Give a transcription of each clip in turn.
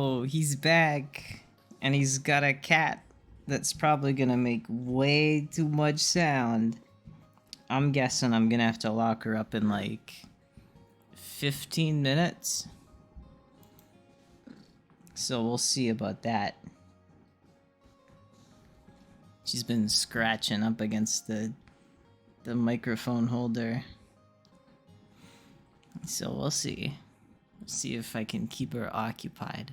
Oh, he's back. And he's got a cat that's probably gonna make way too much sound. I'm guessing I'm gonna have to lock her up in like 15 minutes. So we'll see about that. She's been scratching up against the microphone holder. So we'll see. See if I can keep her occupied.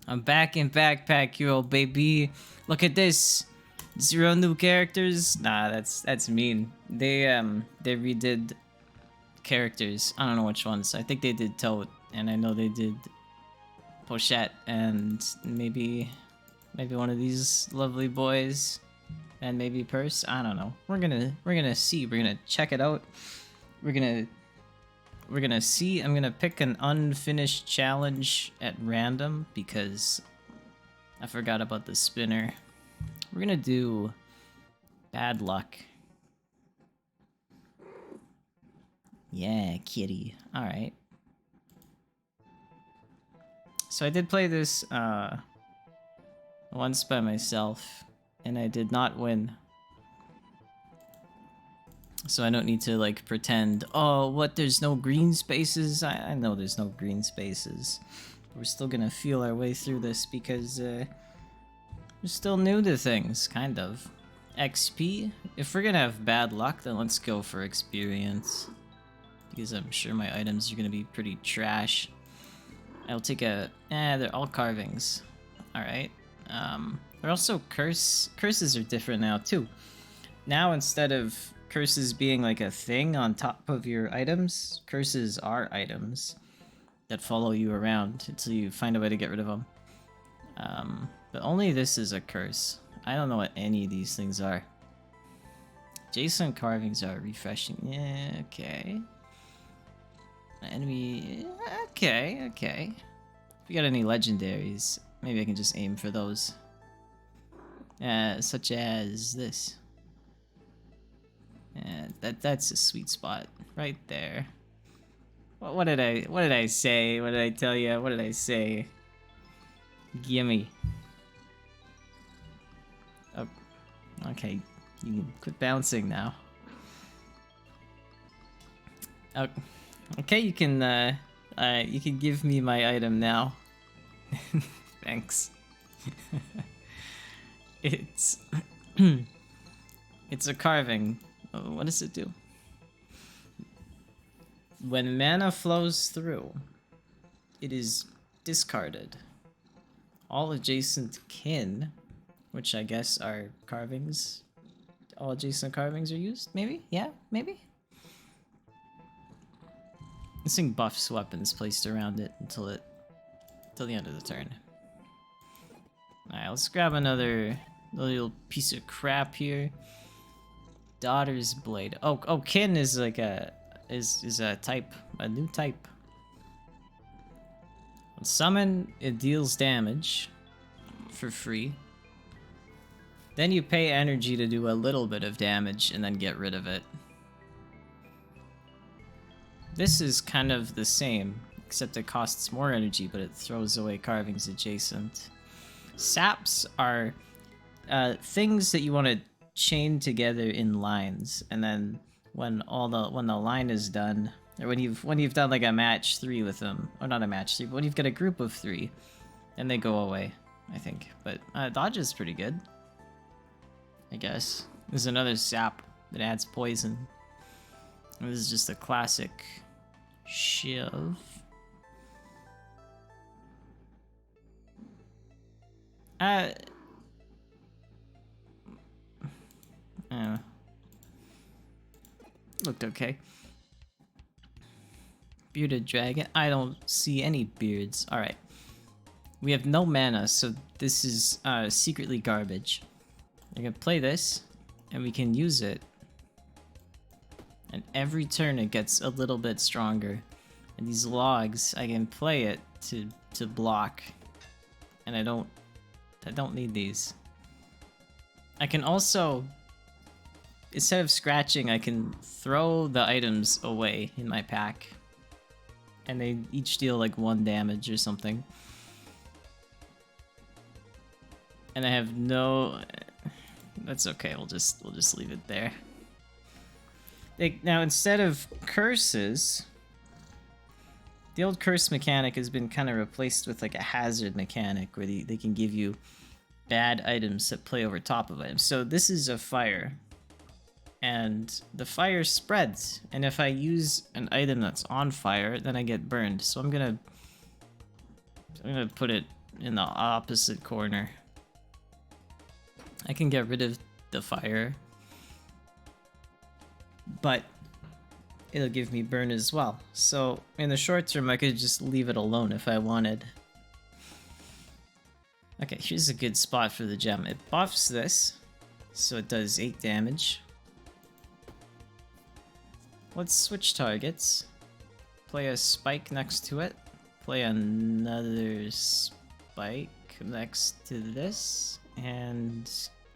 I'm back in Backpack Hero, baby. Look at this. 0 new characters. Nah, that's mean. They redid characters. I don't know which ones. I think they did Toad, and I know they did Pochette, and maybe one of these lovely boys, and maybe Purse. I don't know. We're gonna see. We're gonna check it out. We're gonna see. I'm gonna pick an unfinished challenge at random because I forgot about the spinner. We're gonna do bad luck. Yeah, kitty. All right. So I did play this once by myself, and I did not win. So I don't need to like pretend, oh, what, there's no green spaces? I know there's no green spaces. We're still gonna feel our way through this because we're still new to things, kind of. XP? If we're gonna have bad luck, then let's go for experience. Because I'm sure my items are gonna be pretty trash. I'll take a... they're all carvings. Alright. They're also curses are different now, too. Now, instead of curses being like a thing on top of your items, curses are items that follow you around until you find a way to get rid of them. But only this is a curse. I don't know what any of these things are. Jason carvings are refreshing. Yeah, okay. Enemy... Okay. If you got any legendaries, maybe I can just aim for those. Such as this. That's a sweet spot right there. What did I say? What did I tell you? What did I say? Gimme. Oh, okay. You can quit bouncing now. Oh, okay, you can give me my item now. Thanks. It's it's a carving. What does it do? When mana flows through, it is discarded. All adjacent kin, which I guess are carvings. All adjacent carvings are used? Maybe? Yeah? Maybe? This thing buffs weapons placed around it until the end of the turn. Alright, let's grab another little piece of crap here. Daughter's Blade. Oh, kin is like a type, a new type. When summon, it deals damage for free. Then you pay energy to do a little bit of damage and then get rid of it. This is kind of the same, except it costs more energy, but it throws away carvings adjacent. Saps are things that you want to chain together in lines, and then when the line is done, or when you've done like a match 3 with them, or not a match 3, but when you've got a group of 3, then they go away, I think. But dodge is pretty good, I guess. There's another sap that adds poison. And this is just a classic shiv. Looked okay. Bearded dragon. I don't see any beards. Alright. We have no mana, so this is secretly garbage. I can play this, and we can use it. And every turn it gets a little bit stronger. And these logs, I can play it to block. And I don't need these. I can also, instead of scratching, I can throw the items away in my pack. And they each deal like 1 damage or something. And I have no... That's okay, we'll just leave it there. Now, instead of curses, the old curse mechanic has been kind of replaced with like a hazard mechanic where they can give you bad items that play over top of items. So this is a fire, and the fire spreads, and if I use an item that's on fire, then I get burned. So I'm gonna put it in the opposite corner. I can get rid of the fire, but it'll give me burn as well. So in the short term, I could just leave it alone if I wanted. Okay, here's a good spot for the gem. It buffs this, so it does 8 damage. Let's switch targets. Play a spike next to it. Play another spike next to this. And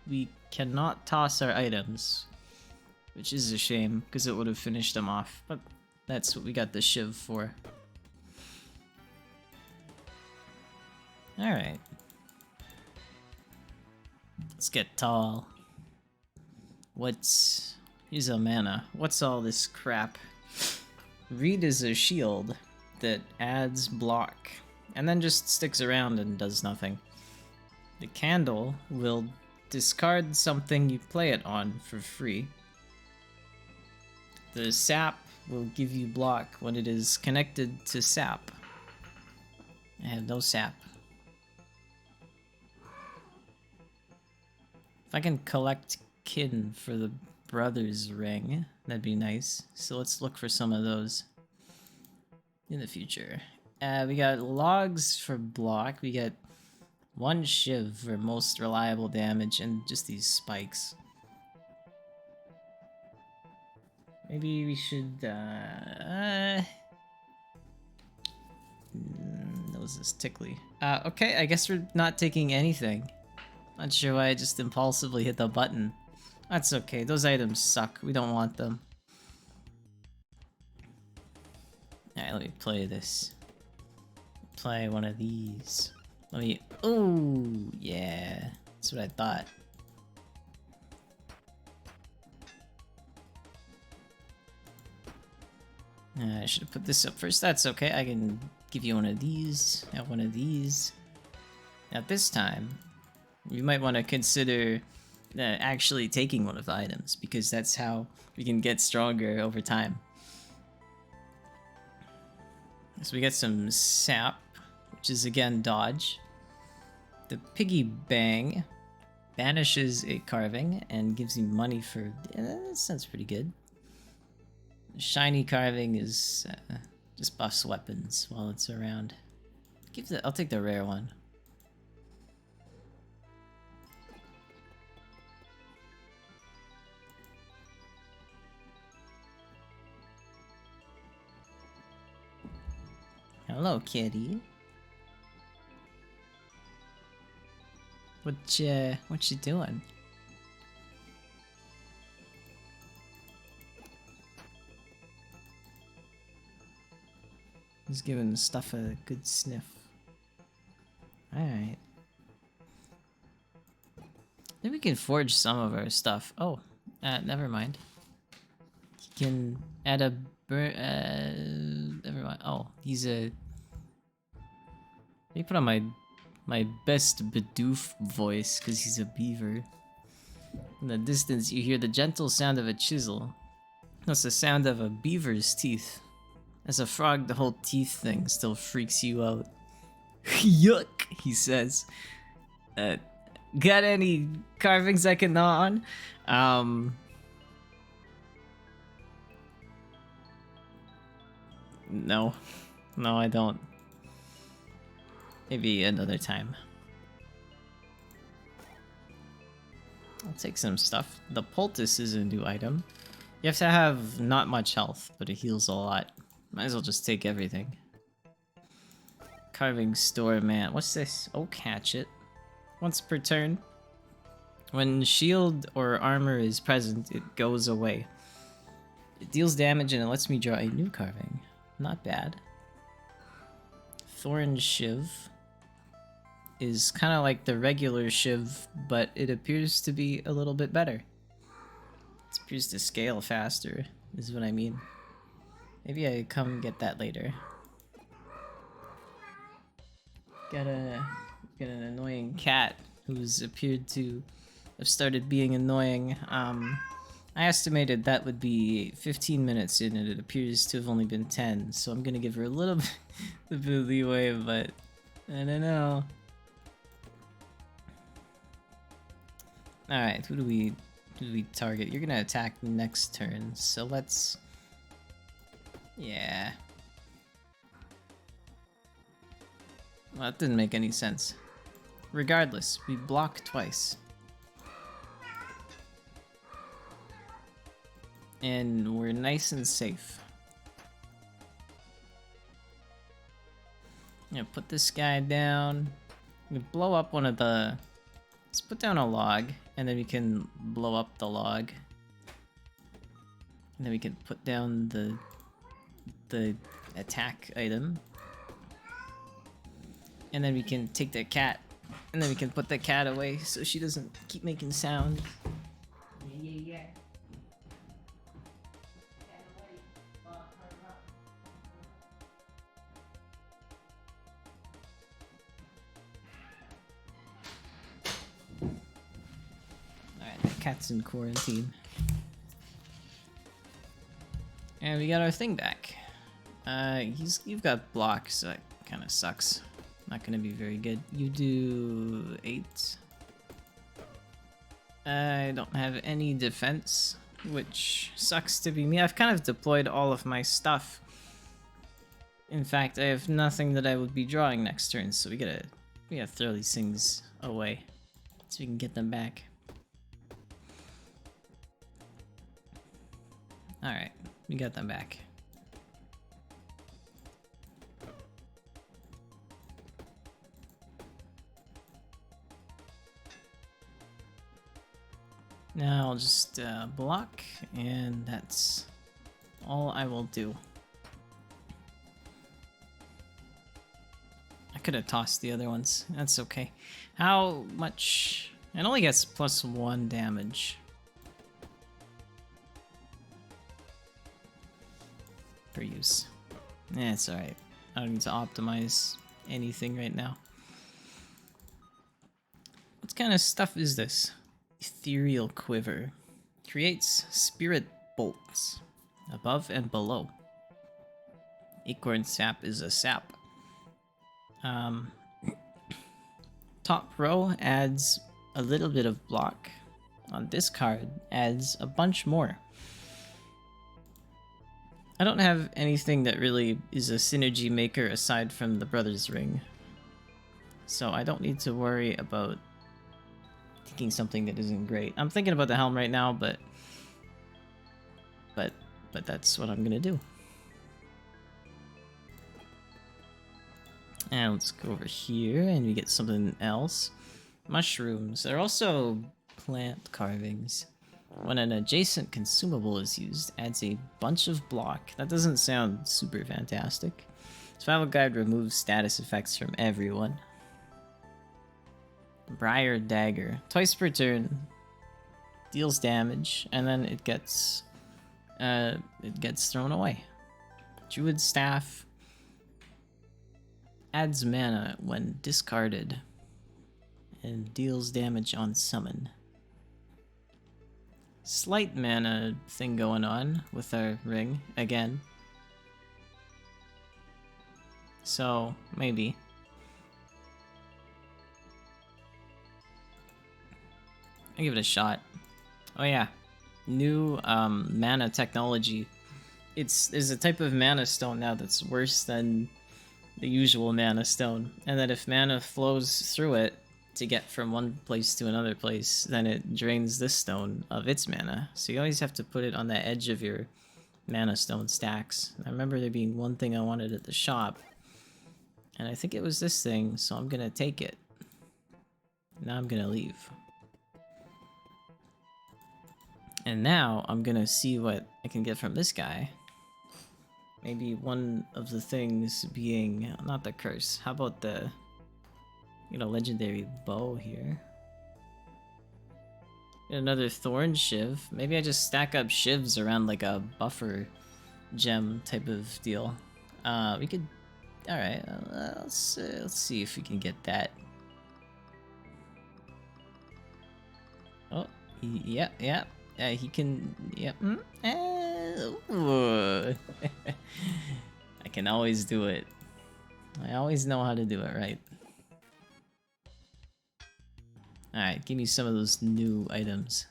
we cannot toss our items, which is a shame, because it would have finished them off. But that's what we got the shiv for. Alright. Let's get tall. Here's a mana. What's all this crap? Reed is a shield that adds block, and then just sticks around and does nothing. The candle will discard something you play it on for free. The sap will give you block when it is connected to sap. I have no sap. If I can collect kin for the brother's ring, that'd be nice. So let's look for some of those in the future. We got logs for block. We got 1 shiv for most reliable damage, and just these spikes. Maybe we should, nose is tickly. Okay, I guess we're not taking anything. Not sure why I just impulsively hit the button. That's okay, those items suck. We don't want them. Alright, let me play this. Play one of these. Let me... Ooh, yeah. That's what I thought. I should have put this up first. That's okay. I can give you one of these. Have one of these. Now this time, you might want to consider actually taking one of the items, because that's how we can get stronger over time. So we get some sap, which is again dodge. The piggy bang banishes a carving and gives you money for... that sounds pretty good. Shiny carving is just buffs weapons while it's around. I'll take the rare one. Hello, kitty. What you doing? He's giving the stuff a good sniff. Alright. Maybe we can forge some of our stuff. Oh, never mind. You can add a never mind. Oh, he's a... Let me put on my best Bidoof voice, because he's a beaver. In the distance, you hear the gentle sound of a chisel. That's the sound of a beaver's teeth. As a frog, the whole teeth thing still freaks you out. Yuck, he says. Got any carvings I can gnaw on? No. No, I don't. Maybe another time. I'll take some stuff. The poultice is a new item. You have to have not much health, but it heals a lot. Might as well just take everything. Carving store man. What's this? Oak hatchet. Once per turn. When shield or armor is present, it goes away. It deals damage and it lets me draw a new carving. Not bad. Thorn Shiv is kind of like the regular Shiv, but it appears to be a little bit better. It appears to scale faster, is what I mean. Maybe I come get that later. Got an annoying cat who's appeared to have started being annoying. I estimated that would be 15 minutes in, and it appears to have only been 10, so I'm gonna give her a little bit of leeway, but I don't know. Alright, who do we target? You're gonna attack next turn, so let's... Yeah. Well, that didn't make any sense. Regardless, we block twice. And we're nice and safe. Put this guy down. We blow up one of the... Let's put down a log, and then we can blow up the log. And then we can put down the attack item. And then we can take the cat, and then we can put the cat away so she doesn't keep making sound. Yeah. Alright, the cat's in quarantine. And we got our thing back. You've got blocks, so that kind of sucks. Not gonna be very good. You do 8. I don't have any defense, which sucks to be me. I've kind of deployed all of my stuff. In fact, I have nothing that I would be drawing next turn, so we gotta throw these things away so we can get them back. Alright, we got them back. Now I'll just block, and that's all I will do. I could have tossed the other ones. That's okay. How much? It only gets +1 damage. Per use. Yeah, it's alright. I don't need to optimize anything right now. What kind of stuff is this? Ethereal Quiver. Creates spirit bolts above and below. Acorn Sap is a sap. Top row adds a little bit of block. On this card adds a bunch more. I don't have anything that really is a synergy maker aside from the Brothers Ring. So I don't need to worry about thinking something that isn't great. I'm thinking about the helm right now, but that's what I'm gonna do. And let's go over here and we get something else. Mushrooms. They're also plant carvings. When an adjacent consumable is used, adds a bunch of block. That doesn't sound super fantastic. Survival Guide removes status effects from everyone. Briar Dagger. Twice per turn. Deals damage, and then it gets thrown away. Druid Staff. Adds mana when discarded. And deals damage on summon. Slight mana thing going on with our ring, again. So, maybe. I'll give it a shot. Oh yeah, new mana technology. There's a type of mana stone now that's worse than the usual mana stone, and that if mana flows through it to get from one place to another place, then it drains this stone of its mana. So you always have to put it on the edge of your mana stone stacks. I remember there being one thing I wanted at the shop, and I think it was this thing, so I'm gonna take it. Now I'm gonna leave. And now I'm gonna see what I can get from this guy. Maybe one of the things being not the curse. How about the, you know, legendary bow here? Another thorn shiv. Maybe I just stack up shivs around like a buffer gem type of deal. We could. All right. Let's see if we can get that. Oh, yeah. He can. Yep. I can always do it. I always know how to do it right. Alright, give me some of those new items.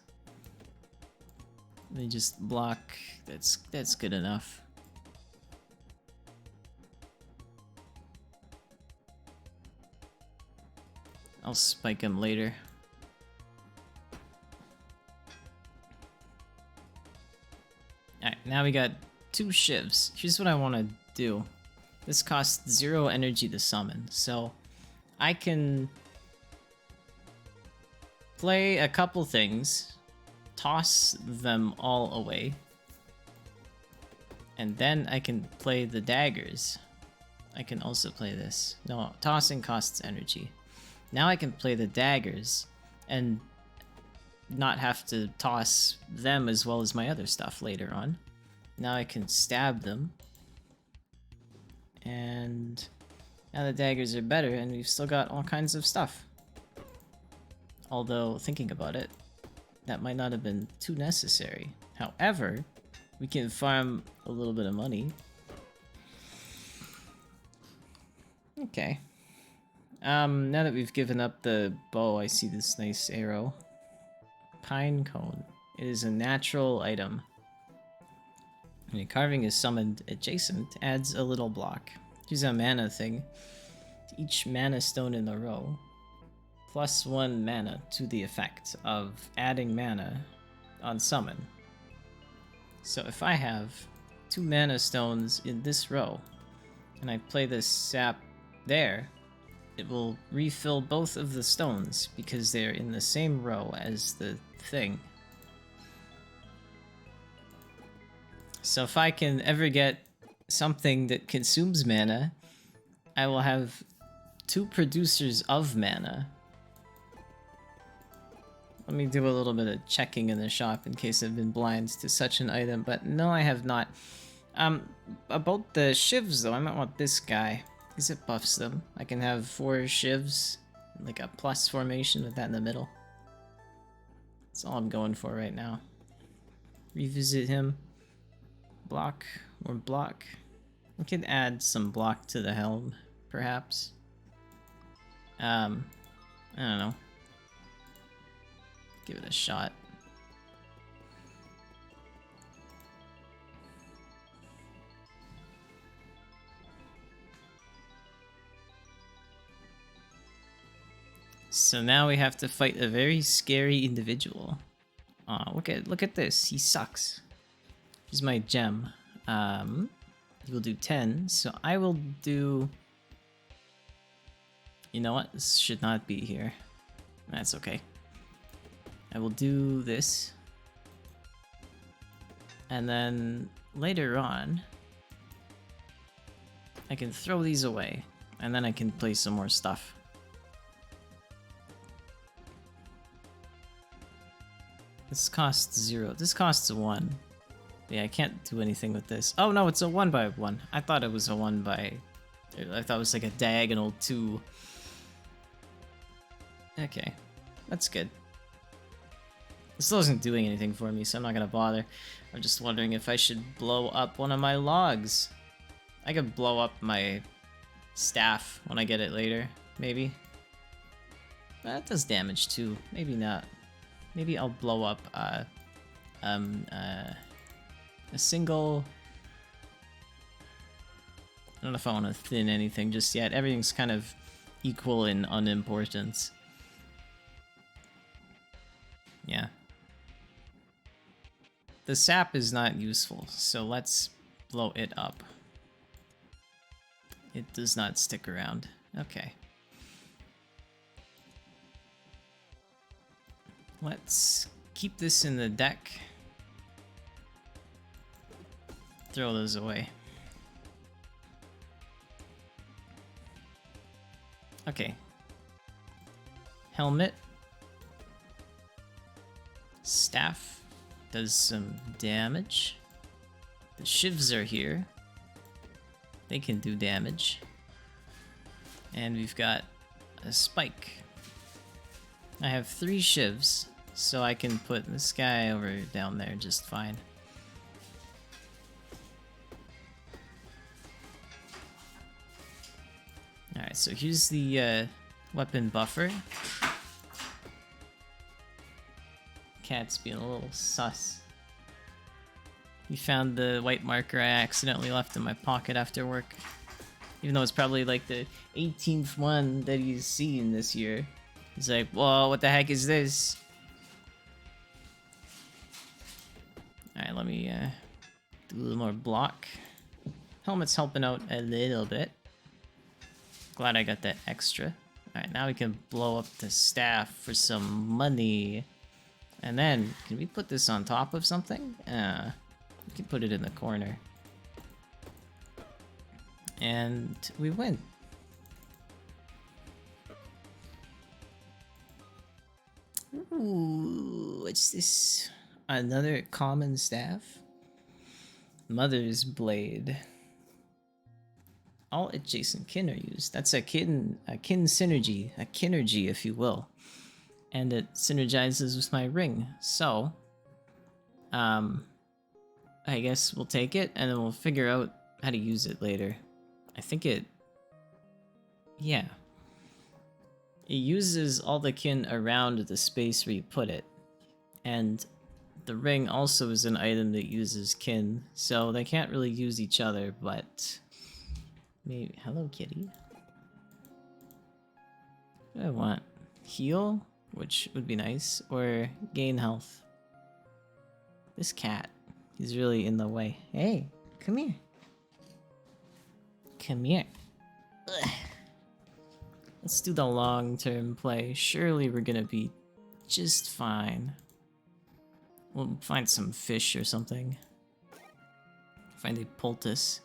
Let me just block. That's good enough. I'll spike him later. Alright, now we got 2 shivs. Here's what I want to do. This costs 0 energy to summon, so I can play a couple things, toss them all away, and then I can play the daggers. I can also play this. No, tossing costs energy. Now I can play the daggers and not have to toss them as well as my other stuff later on. Now I can stab them. And now the daggers are better and we've still got all kinds of stuff. Although, thinking about it, that might not have been too necessary. However, we can farm a little bit of money. Okay. Now that we've given up the bow, I see this nice arrow. Pine cone. It is a natural item. When a carving is summoned adjacent, adds a little block. Here's a mana thing. To each mana stone in the row, +1 mana to the effect of adding mana on summon. So if I have 2 mana stones in this row, and I play this sap there, it will refill both of the stones because they're in the same row as the thing. So if I can ever get something that consumes mana, I will have 2 producers of mana. Let me do a little bit of checking in the shop in case I've been blind to such an item, but no, I have not. About the shivs though, I might want this guy, because it buffs them. I can have 4 shivs, like a plus formation with that in the middle. That's all I'm going for right now. Revisit him. Block, or block. We could add some block to the helm, perhaps. I don't know. Give it a shot. So now we have to fight a very scary individual. Look at this. He sucks. Here's my gem. He will do 10, so I will do... You know what? This should not be here. That's okay. I will do this. And then later on, I can throw these away. And then I can play some more stuff. This costs 0. This costs 1. Yeah, I can't do anything with this. Oh no, it's a 1x1. I thought it was a 1 by... I thought it was like a diagonal 2. Okay, that's good. It still isn't doing anything for me, so I'm not gonna bother. I'm just wondering if I should blow up one of my logs. I could blow up my staff when I get it later, maybe. That does damage too. Maybe not. Maybe I'll blow up a single... I don't know if I want to thin anything just yet. Everything's kind of equal in unimportance. Yeah. The sap is not useful, so let's blow it up. It does not stick around. Okay. Let's keep this in the deck. Throw those away. Okay. Helmet. Staff does some damage. The shivs are here. They can do damage. And we've got a spike. I have 3 shivs, so I can put this guy over down there just fine. Alright, so here's the weapon buffer. Cat's being a little sus. He found the white marker I accidentally left in my pocket after work. Even though it's probably like the 18th one that he's seen this year. He's like, whoa, what the heck is this? Alright, let me do a little more block. Helmet's helping out a little bit. Glad I got that extra. Alright, now we can blow up the staff for some money. And then, can we put this on top of something? We can put it in the corner. And we win. Ooh, what's this? Another common staff? Mother's Blade. All adjacent kin are used. That's a kin synergy, a kinergy, if you will. And it synergizes with my ring. So, I guess we'll take it and then we'll figure out how to use it later. I think it, yeah. It uses all the kin around the space where you put it. And the ring also is an item that uses kin, so they can't really use each other, but maybe, hello kitty. What do I want? Heal? Which would be nice, or gain health. This cat, he's really in the way. Hey, come here. Come here. Ugh. Let's do the long-term play. Surely we're gonna be just fine. We'll find some fish or something. Find a poultice.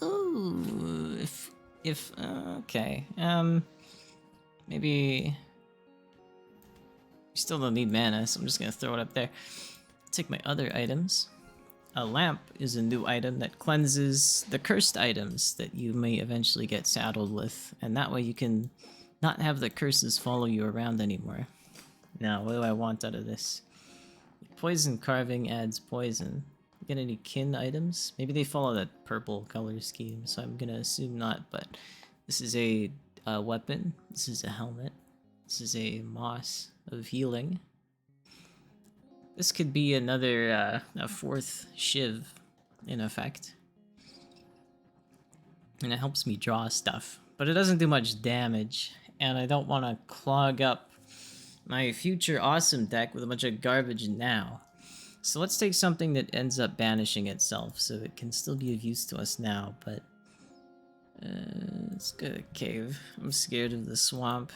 Ooh, okay. Maybe we still don't need mana, so I'm just gonna throw it up there. Take my other items. A lamp is a new item that cleanses the cursed items that you may eventually get saddled with, and that way you can not have the curses follow you around anymore. Now, what do I want out of this? Poison carving adds poison. Get any kin items? Maybe they follow that purple color scheme, so I'm gonna assume not, but this is a weapon. This is a helmet. This is a moss of healing. This could be another, a 4th shiv, in effect. And it helps me draw stuff, but it doesn't do much damage, and I don't want to clog up my future awesome deck with a bunch of garbage now. So let's take something that ends up banishing itself, so it can still be of use to us now, but let's go to cave. I'm scared of the swamp.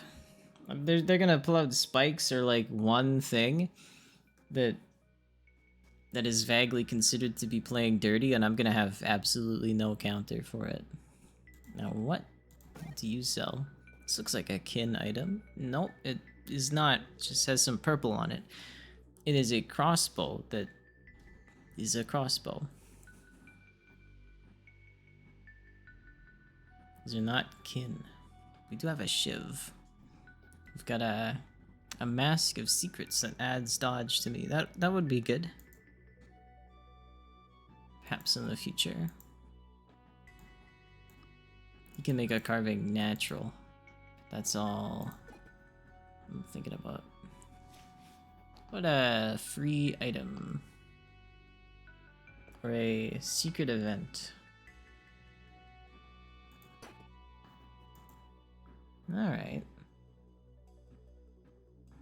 They're gonna pull out spikes or like one thing that is vaguely considered to be playing dirty, and I'm gonna have absolutely no counter for it. Now what do you sell? This looks like a kin item. Nope, it is not. It just has some purple on it. It is a crossbow that is a crossbow. These are not kin. We do have a shiv. We've got a mask of secrets that adds dodge to me. That would be good. Perhaps in the future. You can make a carving natural. That's all I'm thinking about. What a free item. Or a secret event. Alright.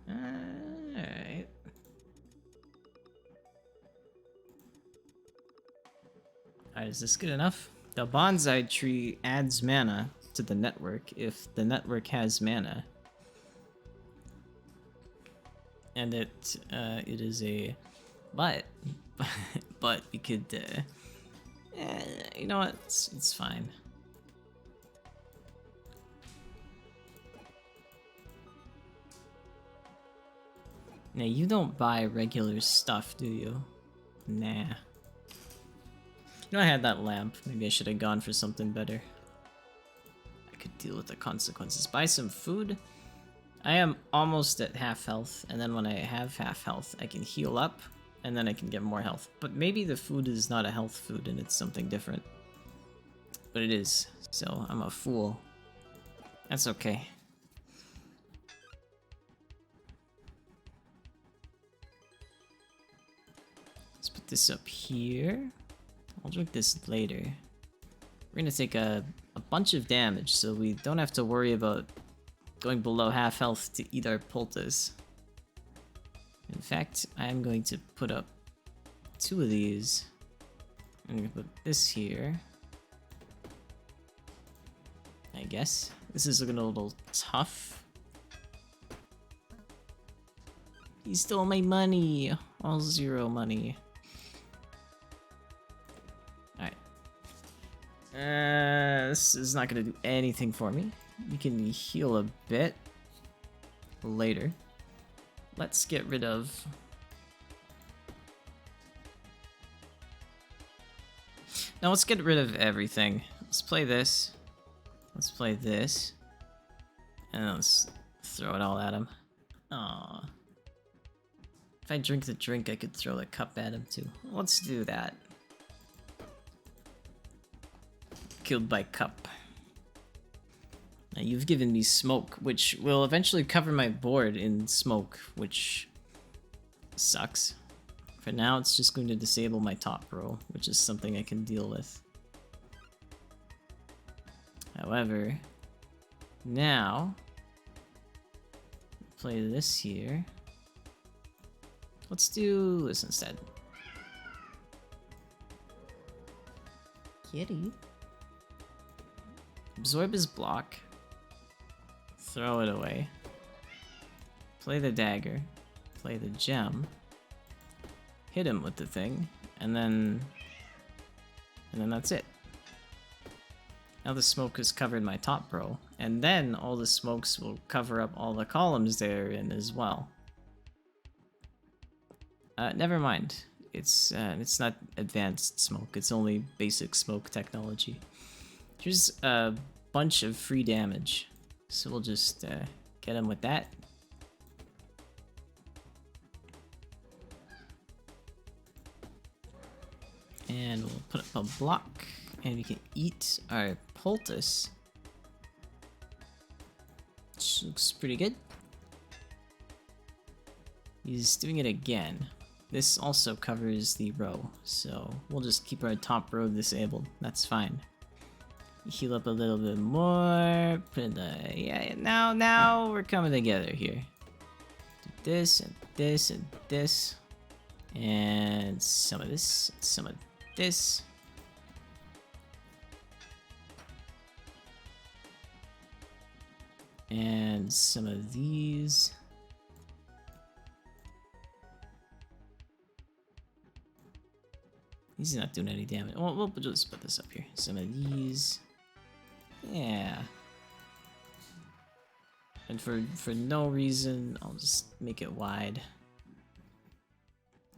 Alright. Alright, is this good enough? The bonsai tree adds mana to the network if the network has mana. And it is a but we could you know what, it's fine. Now, you don't buy regular stuff, do you? Nah. You know, I had that lamp. Maybe I should have gone for something better. I could deal with the consequences. Buy some food. I am almost at half health, and then when I have half health, I can heal up, and then I can get more health. But maybe the food is not a health food, and it's something different. But it is, so I'm a fool. That's okay. Let's put this up here. I'll drink this later. We're gonna take a bunch of damage, so we don't have to worry about going below half health to eat our poultice. In fact, I'm going to put up 2 of these. I'm gonna put this here. I guess. This is looking a little tough. He stole my money! All 0 money. Alright. This is not gonna do anything for me. You can heal a bit later. Let's get rid of... Now let's get rid of everything. Let's play this. Let's play this. And let's throw it all at him. Aww. If I drink the drink, I could throw the cup at him too. Let's do that. Killed by cup. Now you've given me smoke, which will eventually cover my board in smoke, which sucks. For now, it's just going to disable my top row, which is something I can deal with. However, now, play this here. Let's do this instead. Kitty. Absorb his block. Throw it away. Play the dagger. Play the gem. Hit him with the thing. And then that's it. Now the smoke has covered my top row. And then all the smokes will cover up all the columns they're in as well. Never mind. It's not advanced smoke. It's only basic smoke technology. Here's a bunch of free damage. So we'll just get him with that. And we'll put up a block. And we can eat our poultice. Which looks pretty good. He's doing it again. This also covers the row, so we'll just keep our top row disabled. That's fine. Heal up a little bit more. Put in the now we're coming together here. Do this and this and this, and some of this, and some of this. And some of these. He's not doing any damage. Well, we'll just put this up here. Some of these. Yeah. And for no reason, I'll just make it wide.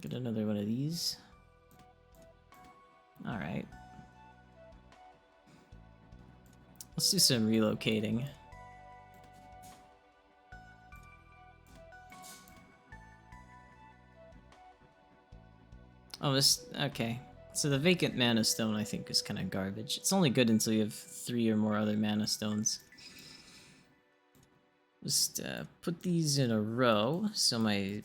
Get another one of these. Alright. Let's do some relocating. Oh, this... okay. So the vacant mana stone, I think, is kind of garbage. It's only good until you have 3 or more other mana stones. Just put these in a row, so my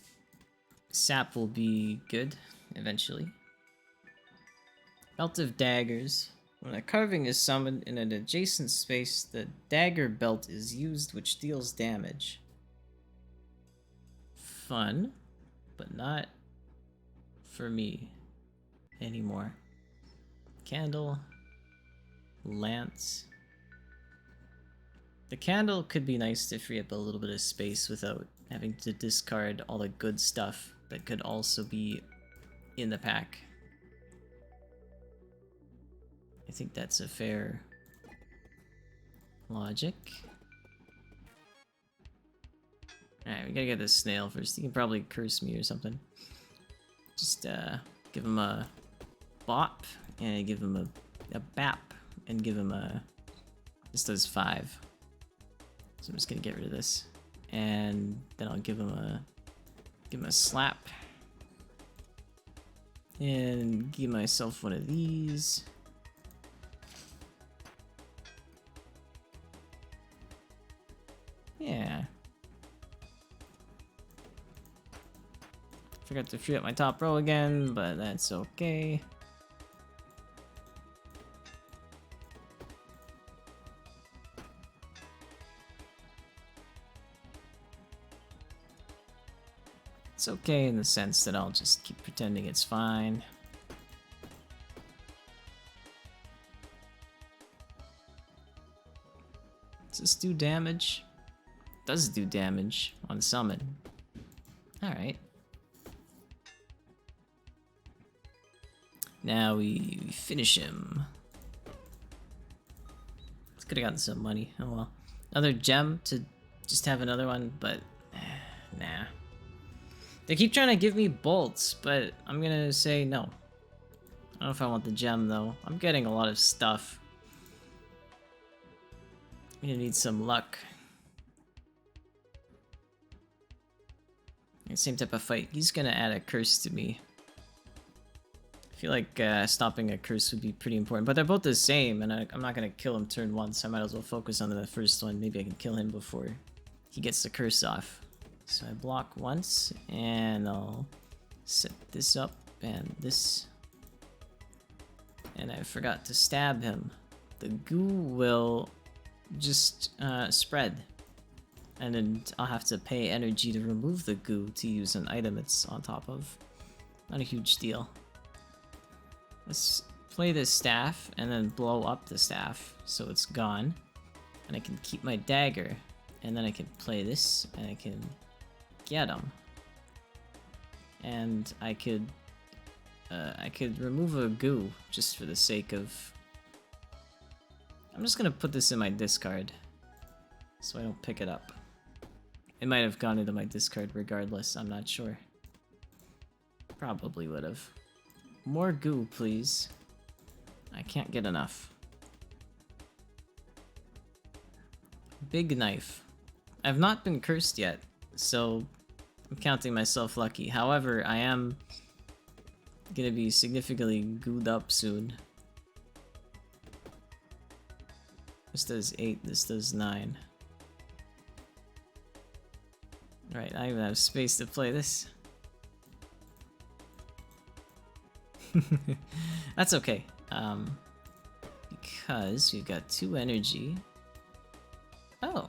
sap will be good, eventually. Belt of Daggers. When a carving is summoned in an adjacent space, the dagger belt is used, which deals damage. Fun, but not for me anymore. Candle. Lance. The candle could be nice to free up a little bit of space without having to discard all the good stuff that could also be in the pack. I think that's a fair logic. Alright, we gotta get this snail first. He can probably curse me or something. Just give him a bop, and give him a bap, and give him a... This does 5. So I'm just gonna get rid of this. And then I'll give him a slap. And give myself one of these. Yeah. Forgot to free up my top row again, but that's okay. It's okay in the sense that I'll just keep pretending it's fine. Does this do damage? It does do damage on summon. Alright. Now we finish him. Could have gotten some money. Oh well. Another gem to just have another one, but nah. They keep trying to give me bolts, but I'm gonna say no. I don't know if I want the gem though. I'm getting a lot of stuff. I'm gonna need some luck. Same type of fight. He's gonna add a curse to me. I feel like stopping a curse would be pretty important, but they're both the same, and I'm not gonna kill him turn 1, so I might as well focus on the first one. Maybe I can kill him before he gets the curse off. So I block once, and I'll set this up, and this. And I forgot to stab him. The goo will just spread. And then I'll have to pay energy to remove the goo to use an item it's on top of. Not a huge deal. Let's play this staff and then blow up the staff so it's gone. And I can keep my dagger. And then I can play this and I can get him. And I could remove a goo just for the sake of... I'm just gonna put this in my discard so I don't pick it up. It might have gone into my discard regardless, I'm not sure. Probably would have. More goo, please. I can't get enough. Big knife. I've not been cursed yet, so I'm counting myself lucky. However, I am gonna be significantly gooed up soon. This does 8, this does 9. Right, I even have space to play this. That's okay. Because we've got 2 energy. Oh.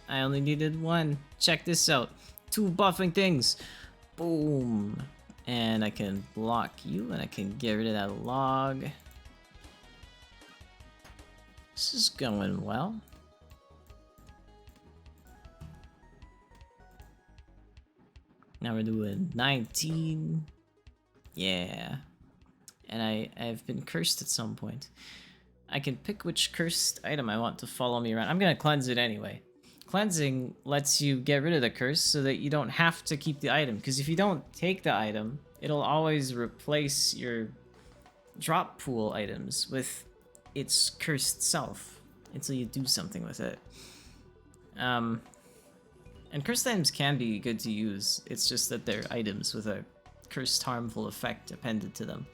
I only needed 1. Check this out. 2 buffing things. Boom. And I can block you, and I can get rid of that log. This is going well. Now we're doing 19. Yeah. And I've been cursed at some point. I can pick which cursed item I want to follow me around. I'm gonna cleanse it anyway. Cleansing lets you get rid of the curse so that you don't have to keep the item. Because if you don't take the item, it'll always replace your drop pool items with its cursed self until you do something with it. And cursed items can be good to use. It's just that they're items with a cursed harmful effect appended to them.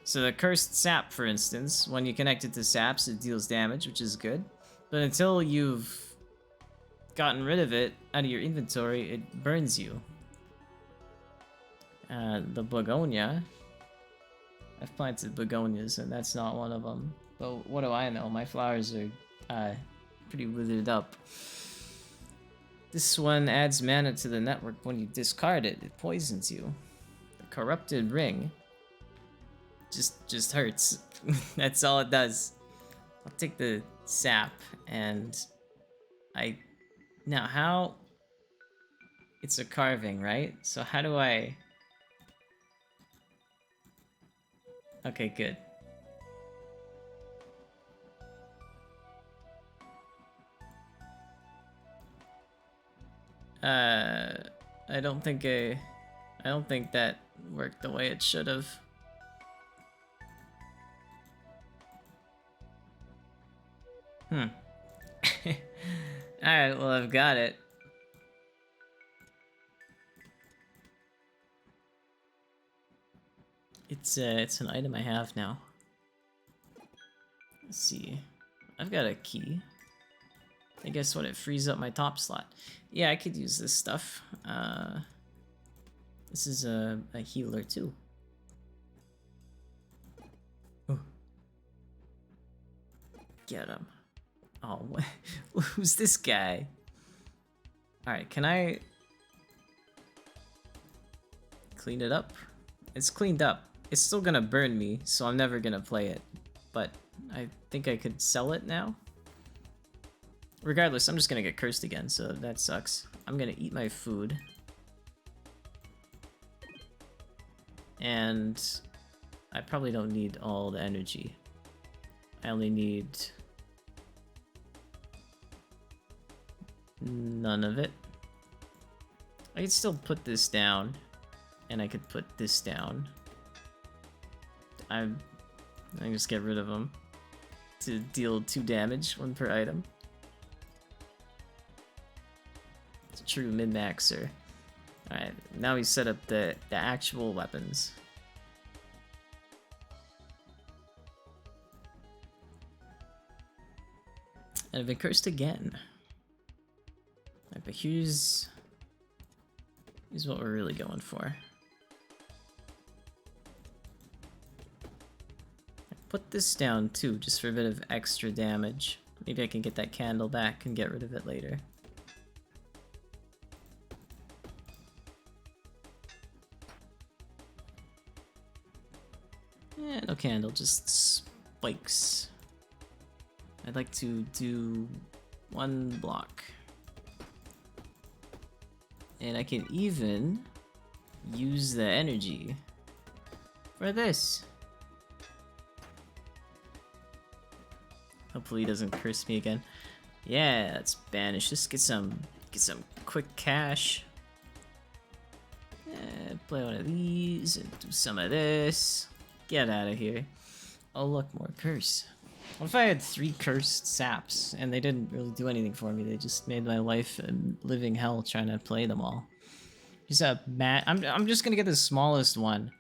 So the cursed sap, for instance, when you connect it to saps, it deals damage, which is good. But until you've gotten rid of it out of your inventory, it burns you. The begonia. I've planted begonias, and that's not one of them. But what do I know? My flowers are pretty withered up. This one adds mana to the network when you discard it. It poisons you. The corrupted ring just hurts. That's all it does. I'll take the sap, and now how... It's a carving, right? So how do I... Okay, good. I don't think that worked the way it should have. Alright, well, I've got it. It's an item I have now. Let's see. I've got a key. I guess what, it frees up my top slot. Yeah, I could use this stuff. This is a healer too. Ooh. Get him. Oh, who's this guy? Alright, can I clean it up? It's cleaned up. It's still gonna burn me, so I'm never gonna play it. But I think I could sell it now. Regardless, I'm just gonna get cursed again, so that sucks. I'm gonna eat my food. And I probably don't need all the energy. I only need none of it. I could still put this down, and I could put this down. I can just get rid of them to deal 2 damage, 1 per item. It's a true min-maxer. Alright, now we set up the actual weapons. And I've been cursed again. Alright, but here's what we're really going for. Put this down too, just for a bit of extra damage. Maybe I can get that candle back and get rid of it later. Eh, no candle, just spikes. I'd like to do 1 block. And I can even use the energy for this. Hopefully he doesn't curse me again. Yeah, let's banish. Just get some quick cash. Yeah, play one of these and do some of this. Get out of here. Oh look, more curse. What if I had 3 cursed saps and they didn't really do anything for me? They just made my life a living hell trying to play them all. Just a I'm just gonna get the smallest one.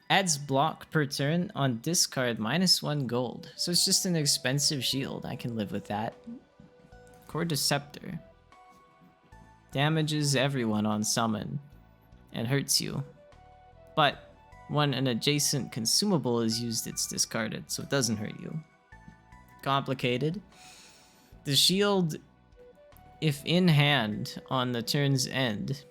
Adds block per turn on discard -1 gold. So it's just an expensive shield. I can live with that. Core Deceptor. Damages everyone on summon and hurts you. But when an adjacent consumable is used, it's discarded, so it doesn't hurt you. Complicated. The shield, if in hand on the turn's end,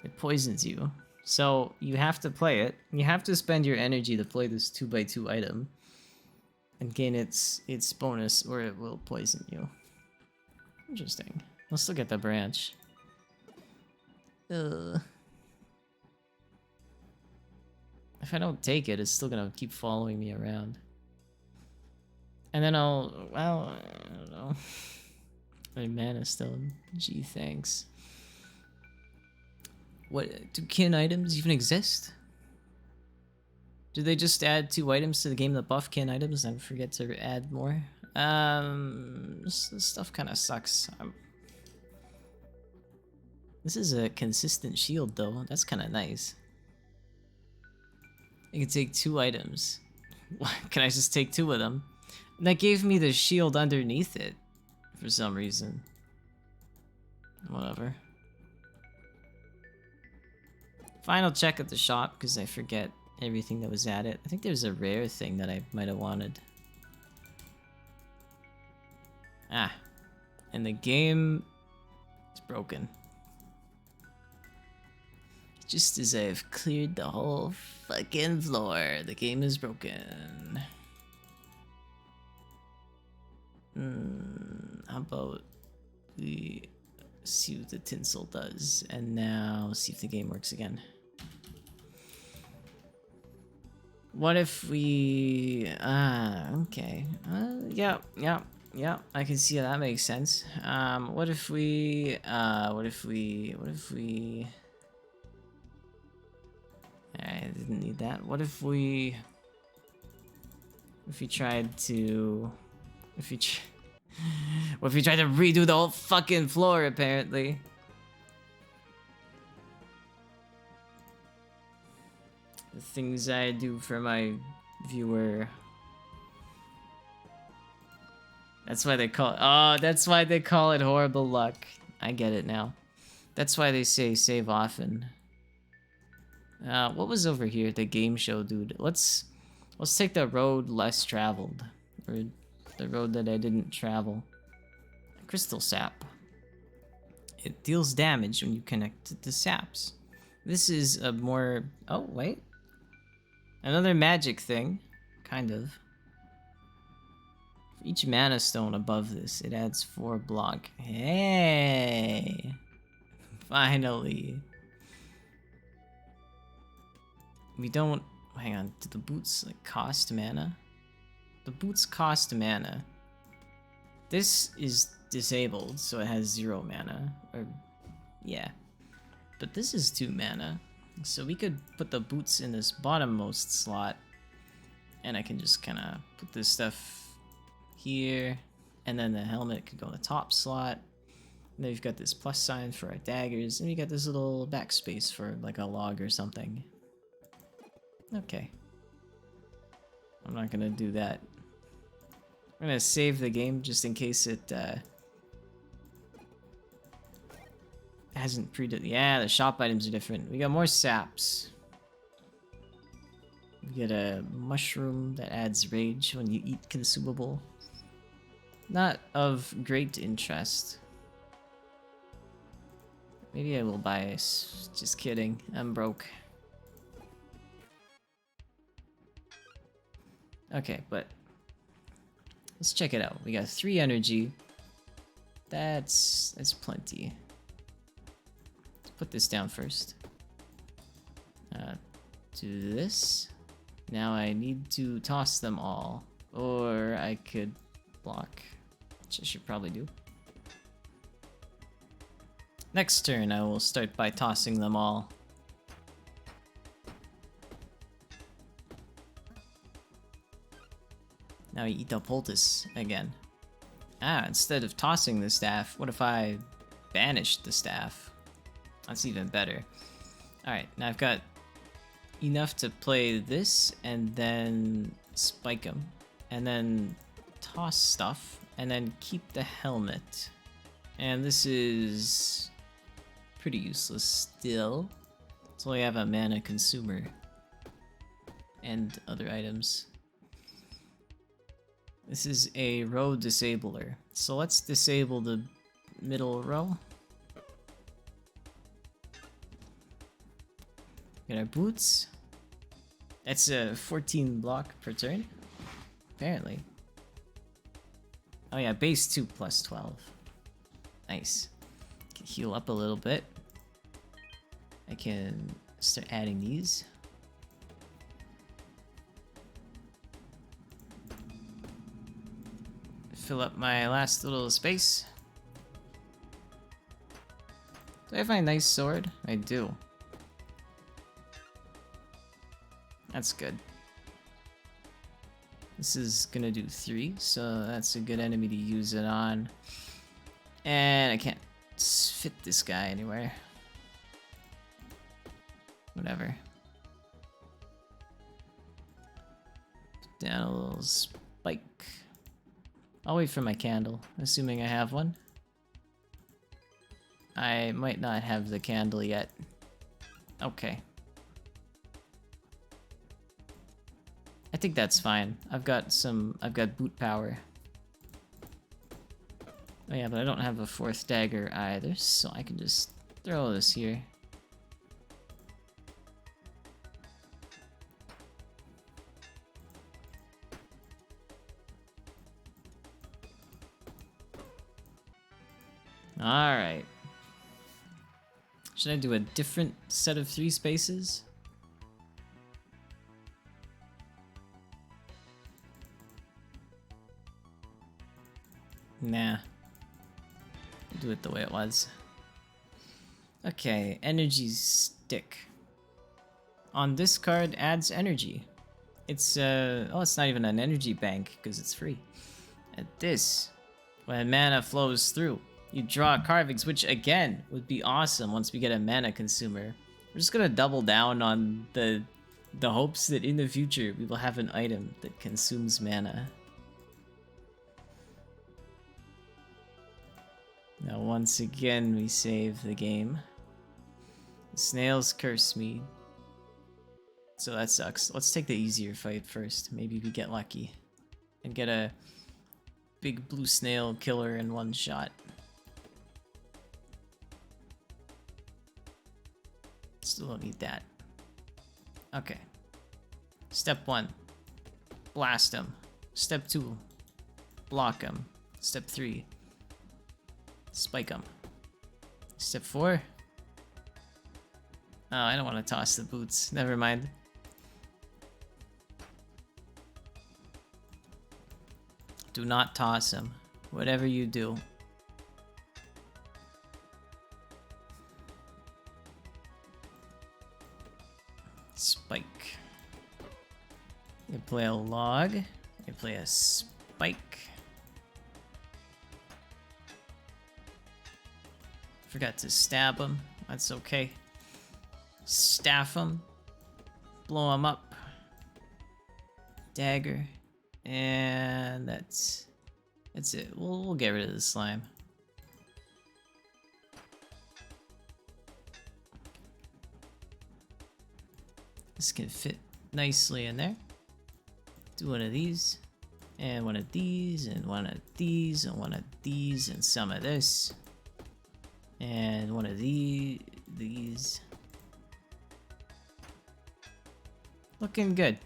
it poisons you. So you have to play it. You have to spend your energy to play this 2x2 item and gain its bonus, or it will poison you. Interesting. Let's look at the branch. Ugh. If I don't take it, it's still gonna keep following me around. And then well, I don't know. My mana stone. Gee, thanks. What, do kin items even exist? Do they just add 2 items to the game that buff kin items and forget to add more? This stuff kind of sucks. This is a consistent shield though. That's kind of nice. I can take 2 items. Can I just take 2 of them? And that gave me the shield underneath it for some reason. Whatever. Final check at the shop because I forget everything that was at it. I think there's a rare thing that I might have wanted. Ah. And the game is broken. Just as I've cleared the whole fucking floor, the game is broken. How about we see what the tinsel does, and now see if the game works again. What if we... okay. Yeah. Yeah, I can see how that makes sense. What if we, I didn't need that. What if we tried to, if we, tr what if we tried to redo the whole fucking floor, apparently? The things I do for my viewer. That's why they call it, oh, that's why they call it horrible luck. I get it now. That's why they say save often. What was over here? The game show, dude. Let's take the road less traveled. Or the road that I didn't travel. Crystal sap. It deals damage when you connect to saps. This is a more... Oh, wait. Another magic thing. Kind of. For each mana stone above this, it adds 4 block. Hey! Finally. We don't... Hang on. Do the boots like cost mana? The boots cost mana. This is disabled, so it has 0 mana. Or... yeah. But this is 2 mana. So we could put the boots in this bottommost slot. And I can just kind of put this stuff here. And then the helmet could go in the top slot. And then we've got this plus sign for our daggers. And we got this little backspace for like a log or something. Okay. I'm not gonna do that. I'm gonna save the game just in case it hasn't yeah, the shop items are different. We got more saps. We get a mushroom that adds rage when you eat consumable. Not of great interest. Maybe I will buy it. Just kidding. I'm broke. Okay, but let's check it out. We got 3 energy. That's plenty. Let's put this down first. Do this. Now I need to toss them all. Or I could block, which I should probably do. Next turn, I will start by tossing them all. Now I eat the poultice again. Instead of tossing the staff, what if I banished the staff? That's even better. Alright, now I've got enough to play this and then spike them. And then toss stuff and then keep the helmet. And this is pretty useless still. So I have a mana consumer and other items. This is a row disabler. So let's disable the middle row. Get our boots. That's a 14 block per turn. Apparently. Oh yeah, base 2 plus 12. Nice. Can heal up a little bit. I can start adding these. Fill up my last little space. Do I have my nice sword? I do. That's good. This is gonna do 3, so that's a good enemy to use it on. And I can't fit this guy anywhere. Whatever. Put down a little spike. I'll wait for my candle, assuming I have one. I might not have the candle yet. Okay. I think that's fine. I've got boot power. Oh yeah, but I don't have a 4th dagger either, so I can just throw this here. Alright. Should I do a different set of 3 spaces? Nah. We'll do it the way it was. Okay, energy stick. On this card adds energy. It's oh, it's not even an energy bank because it's free. At this, when mana flows through, you draw carvings, which again would be awesome once we get a mana consumer. We're just gonna double down on the hopes that in the future we will have an item that consumes mana. Now once again we save the game. The snails curse me. So that sucks. Let's take the easier fight first. Maybe we get lucky. And get a big blue snail killer in one shot. Still don't need that. Okay. Step 1. Blast him. Step 2. Block him. Step 3. Spike him. Step 4. Oh, I don't want to toss the boots. Never mind. Do not toss him. Whatever you do. Spike. You play a log. You play a spike. Forgot to stab him. That's okay. Staff him. Blow him up. Dagger. And that's it. We'll get rid of the slime. This can fit nicely in there. Do one of these, and one of these, and one of these, and one of these, and some of this, and one of these. Looking good.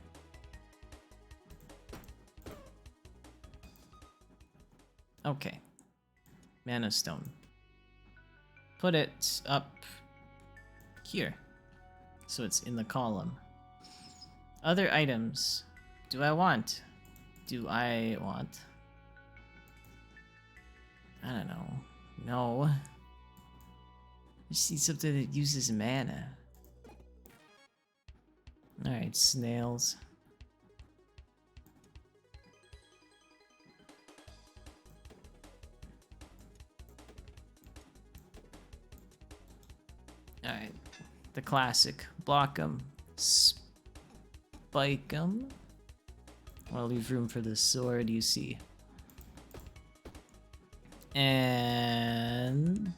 Okay. Mana stone. Put it up here. So it's in the column. Other items. Do I want? I don't know. No. I just need something that uses mana. Alright, snails. Alright, the classic. Block them, spike them. I'll leave room for the sword, you see. And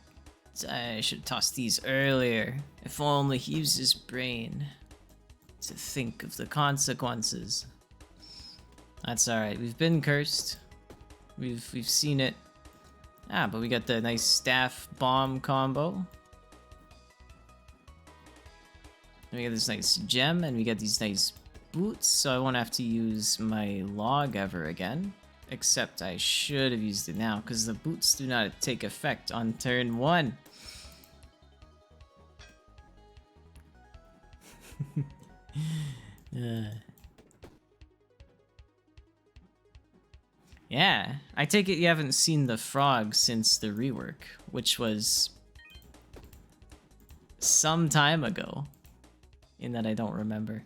I should toss these earlier. If only he used his brain to think of the consequences. That's alright, we've been cursed. We've seen it. Ah, but we got the nice staff bomb combo. And we got this nice gem, and we got these nice boots, so I won't have to use my log ever again. Except I should have used it now, because the boots do not take effect on turn 1. Yeah, I take it you haven't seen the frog since the rework, which was some time ago. In that I don't remember.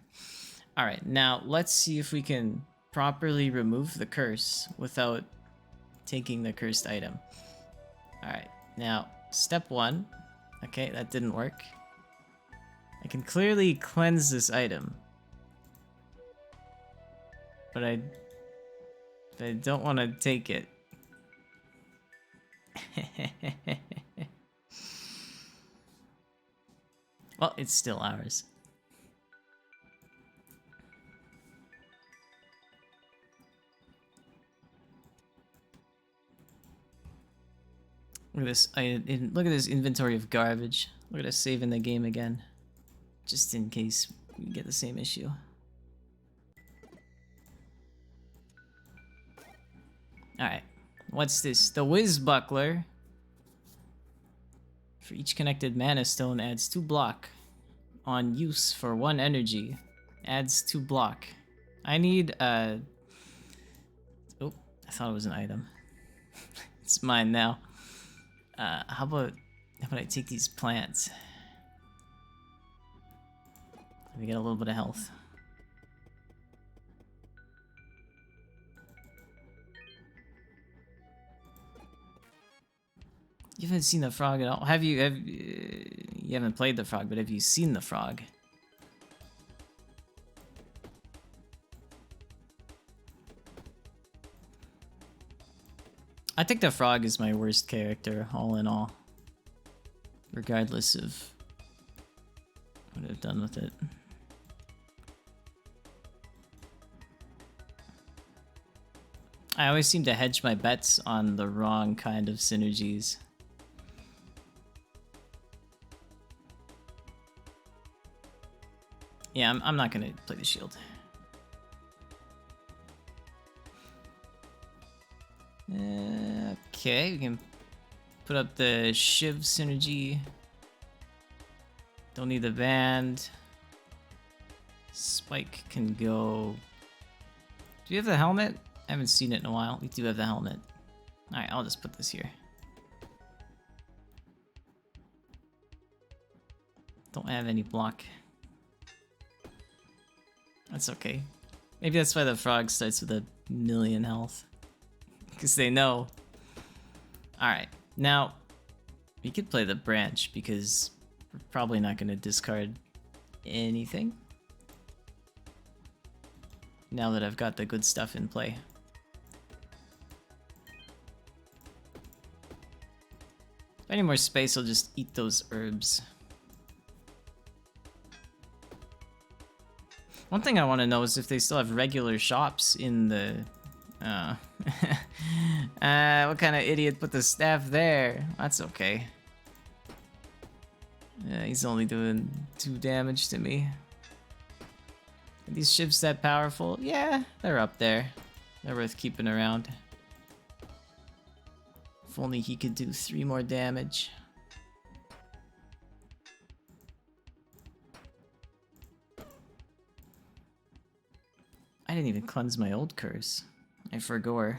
Alright, now let's see if we can properly remove the curse without taking the cursed item. Alright, now step 1. Okay, that didn't work. I can clearly cleanse this item. But I don't want to take it. Well, it's still ours. Look at this. Look at this inventory of garbage. Look at us saving the game again, just in case we get the same issue. All right, what's this? The Whiz Buckler. For each connected mana stone, adds 2 block. On use for 1 energy, adds 2 block. I need Oh, I thought it was an item. It's mine now. How about I take these plants? Let me get a little bit of health. You haven't seen the frog at all. Have you? You haven't played the frog, but have you seen the frog? I think the frog is my worst character, all in all. Regardless of what I've done with it. I always seem to hedge my bets on the wrong kind of synergies. Yeah, I'm not gonna play the shield. Okay, we can put up the Shiv synergy. Don't need the band. Spike can go. Do we have the helmet? I haven't seen it in a while. We do have the helmet. Alright, I'll just put this here. Don't have any block. That's okay. Maybe that's why the frog starts with 1,000,000 health. Because they know. Alright, now we could play the branch because we're probably not going to discard anything. Now that I've got the good stuff in play. If I need more space, I'll just eat those herbs. One thing I want to know is if they still have regular shops in the... what kind of idiot put the staff there? That's okay. Yeah, he's only doing 2 damage to me. Are these Shivs that powerful? Yeah, they're up there. They're worth keeping around. If only he could do 3 more damage. I didn't even cleanse my old curse. I forgot.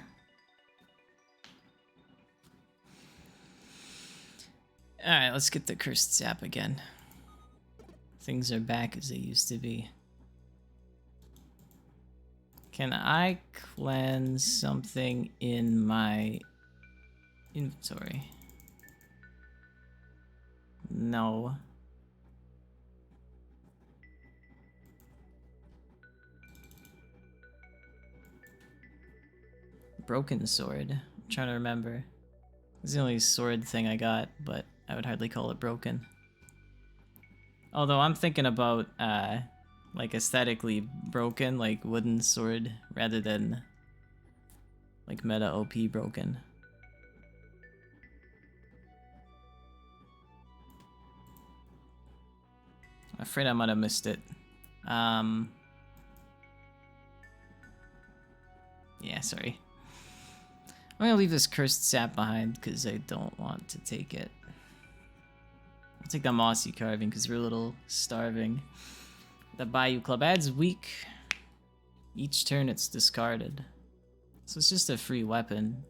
Alright, let's get the cursed sap again. Things are back as they used to be. Can I cleanse something in my inventory? No. Broken sword. I'm trying to remember. It's the only sword thing I got, but I would hardly call it broken. Although I'm thinking about like aesthetically broken, like wooden sword, rather than like meta OP broken. I'm afraid I might have missed it. Yeah, sorry. I'm gonna leave this cursed sap behind because I don't want to take it. I'll take the mossy carving because we're a little starving. The Bayou Club adds weak. Each turn it's discarded. So it's just a free weapon.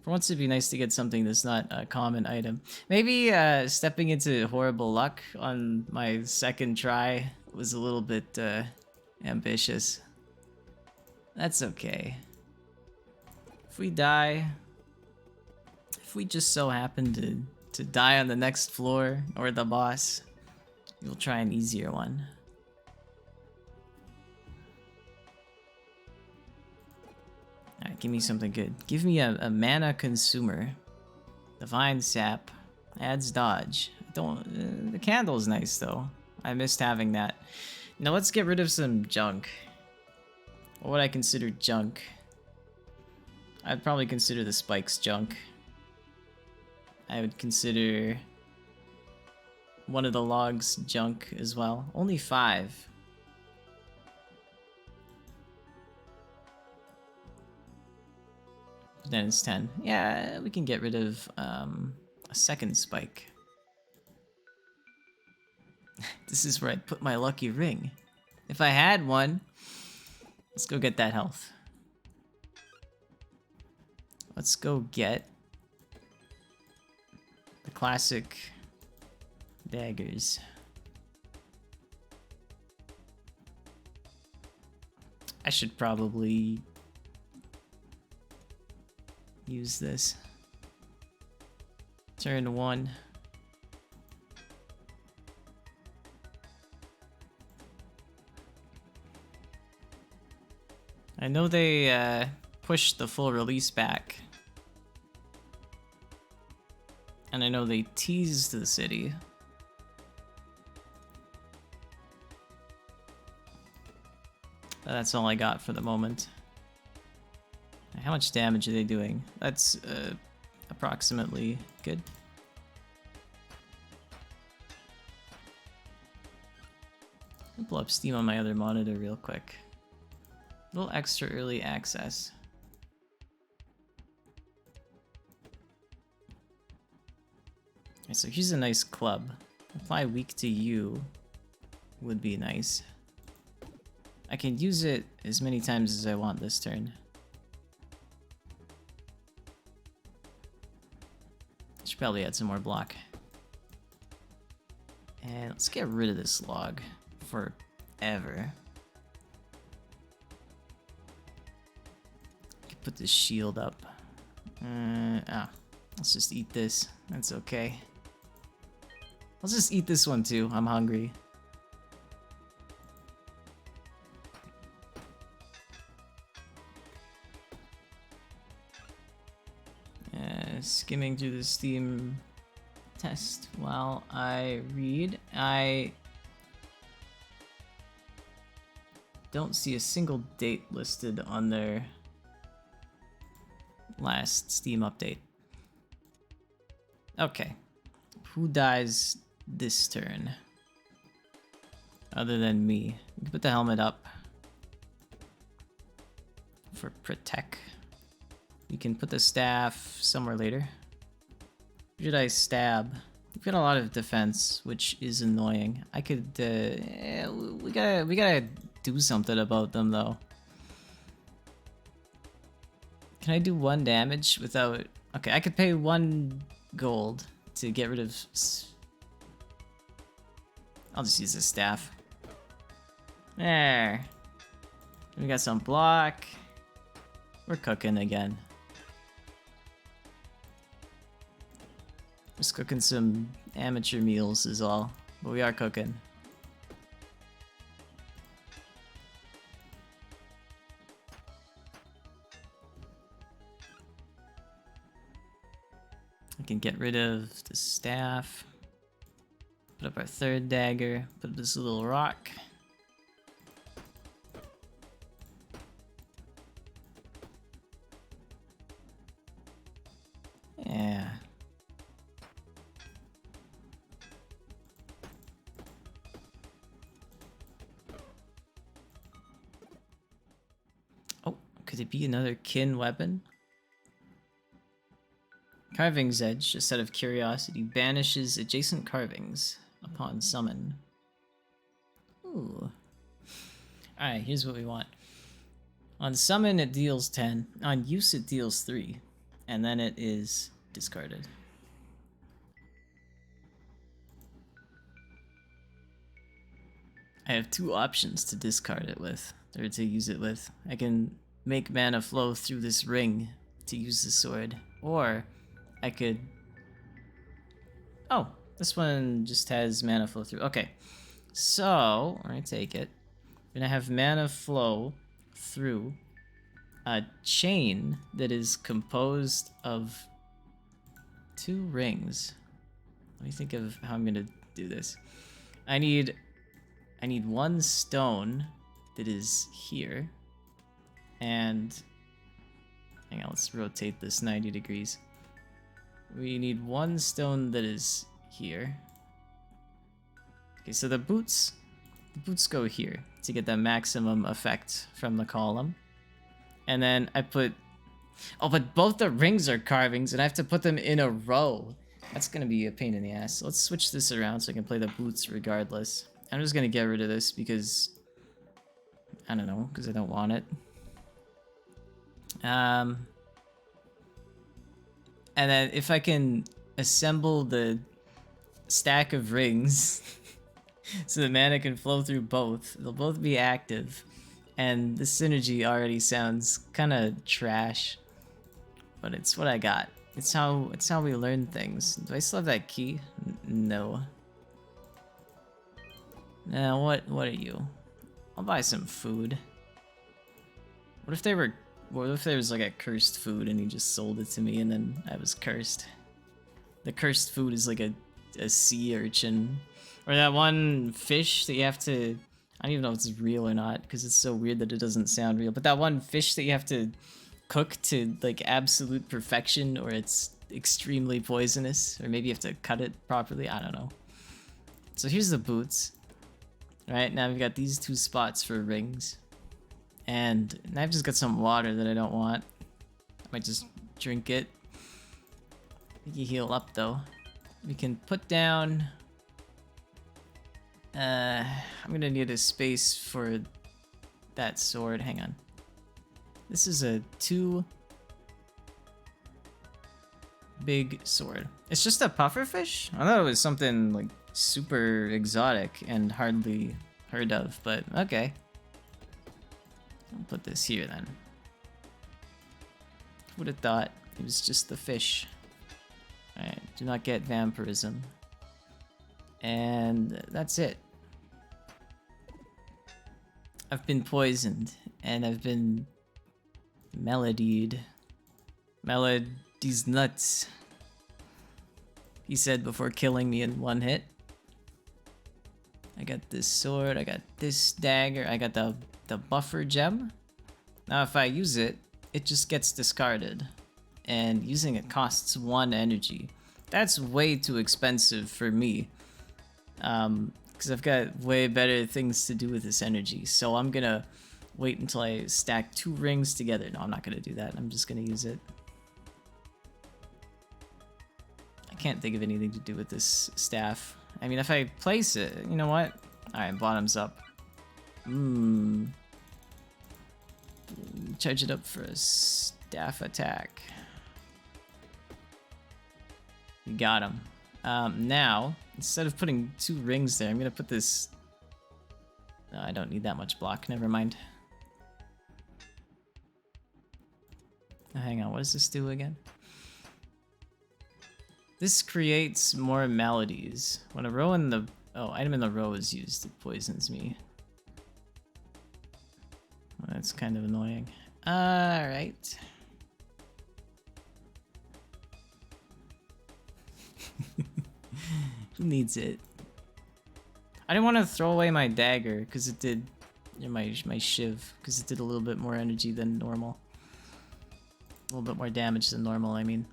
For once it'd be nice to get something that's not a common item. Maybe stepping into horrible luck on my second try was a little bit ambitious. That's okay. If we die, if we just so happen to die on the next floor or the boss, we'll try an easier one. Alright, give me something good. Give me a mana consumer. Divine sap. Adds dodge. The candle's nice though. I missed having that. Now let's get rid of some junk. What would I consider junk? I'd probably consider the spikes junk. I would consider one of the logs junk as well. Only 5. Then it's 10. Yeah, we can get rid of a second spike. This is where I'd put my lucky ring. If I had one. Let's go get that health. Let's go get classic daggers. I should probably use this. Turn 1. I know they pushed the full release back. And I know they teased the city. But that's all I got for the moment. How much damage are they doing? That's approximately good. I'll blow up Steam on my other monitor real quick. A little extra early access. Okay, so here's a nice club. Apply weak to you would be nice. I can use it as many times as I want this turn. Should probably add some more block. And let's get rid of this log forever. Put this shield up. Let's just eat this. That's okay. Let's just eat this one too. I'm hungry. Skimming through the Steam test while I read. I don't see a single date listed on their last Steam update. Okay. Who dies this turn? Other than me. We can put the helmet up for protect. You can put the staff somewhere later. Who should I stab? We've got a lot of defense, which is annoying. I could, we gotta do something about them though. Can I do 1 damage without? Okay, I could pay 1 gold to get rid of. I'll just use the staff. There. We got some block. We're cooking again. Just cooking some amateur meals is all, but we are cooking. I can get rid of the staff. Put up our 3rd dagger. Put up this little rock. Yeah. Oh, could it be another kin weapon? Carving's Edge, just out of curiosity, banishes adjacent carvings upon summon. Ooh. Alright, here's what we want. On summon, it deals 10. On use, it deals 3. And then it is discarded. I have 2 options to discard it with, or to use it with. I can make mana flow through this ring to use the sword, or I could... Oh, this one just has mana flow through. Okay, so I take it. I'm gonna have mana flow through a chain that is composed of 2 rings. Let me think of how I'm gonna do this. I need 1 stone that is here, and hang on, let's rotate this 90 degrees. We need 1 stone that is here. Okay, so the boots go here to get the maximum effect from the column. And then I put... Oh, but both the rings are carvings, and I have to put them in a row. That's gonna be a pain in the ass. So let's switch this around so I can play the boots regardless. I'm just gonna get rid of this because... I don't know, because I don't want it. And then if I can assemble the stack of rings so the mana can flow through both. They'll both be active. And the synergy already sounds kind of trash. But it's what I got. It's how we learn things. Do I still have that key? No. Now what are you? I'll buy some food. What if there was like a cursed food and he just sold it to me and then I was cursed? The cursed food is like a sea urchin. Or that one fish that you have to... I don't even know if it's real or not, because it's so weird that it doesn't sound real. But that one fish that you have to cook to like absolute perfection, or it's extremely poisonous, or maybe you have to cut it properly. I don't know. So here's the boots. Right, now we've got these two spots for rings. And I've just got some water that I don't want. I might just drink it. You heal up though. We can put down... I'm gonna need a space for that sword. Hang on. This is a 2 big sword. It's just a pufferfish? I thought it was something like super exotic and hardly heard of, but okay. I'll put this here then. Would have thought it was just the fish. Alright, do not get vampirism. And that's it. I've been poisoned, and I've been melodied. Melody's nuts. He said before killing me in one hit. I got this sword, I got this dagger, I got the buffer gem. Now if I use it, it just gets discarded. And using it costs 1 energy. That's way too expensive for me. Because I've got way better things to do with this energy. So I'm gonna wait until I stack 2 rings together. No, I'm not gonna do that. I'm just gonna use it. I can't think of anything to do with this staff. I mean, if I place it, you know what? Alright, bottoms up. Charge it up for a staff attack. We got him. Now, instead of putting 2 rings there, I'm gonna put this... No, I don't need that much block, never mind. Hang on, what does this do again? This creates more maladies. When a row in the... Oh, item in the row is used, it poisons me. Well, that's kind of annoying. Alright. Who needs it? I didn't want to throw away my dagger because it did, my shiv, because it did a little bit more energy than normal. A little bit more damage than normal, I mean.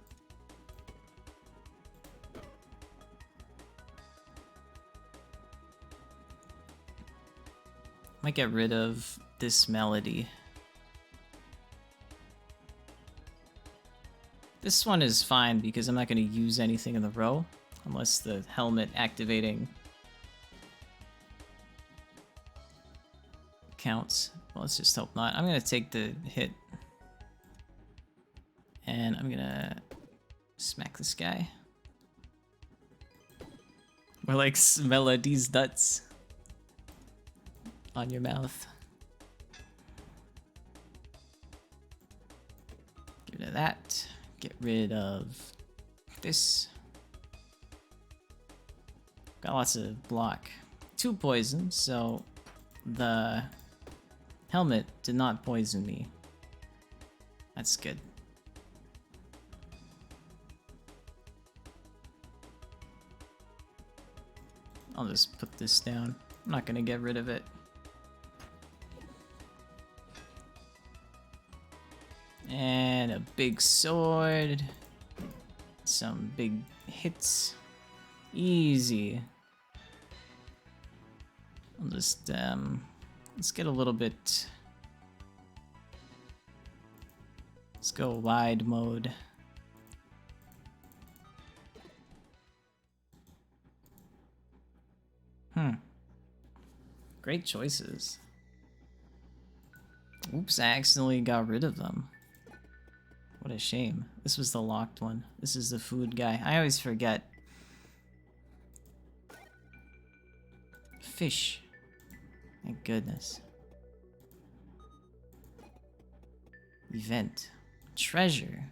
Might get rid of this melody. This one is fine because I'm not going to use anything in the row unless the helmet activating counts. Well, let's just hope not. I'm going to take the hit and I'm going to smack this guy. We're like Melody's nuts on your mouth. Get rid of that. Get rid of this. Got lots of block. 2 poison, so the helmet did not poison me. That's good. I'll just put this down. I'm not gonna get rid of it. And a big sword. Some big hits. Easy. I'll just, let's get a little bit... Let's go wide mode. Great choices. Oops, I accidentally got rid of them. What a shame. This was the locked one. This is the food guy. I always forget. Fish. Thank goodness. Event. Treasure.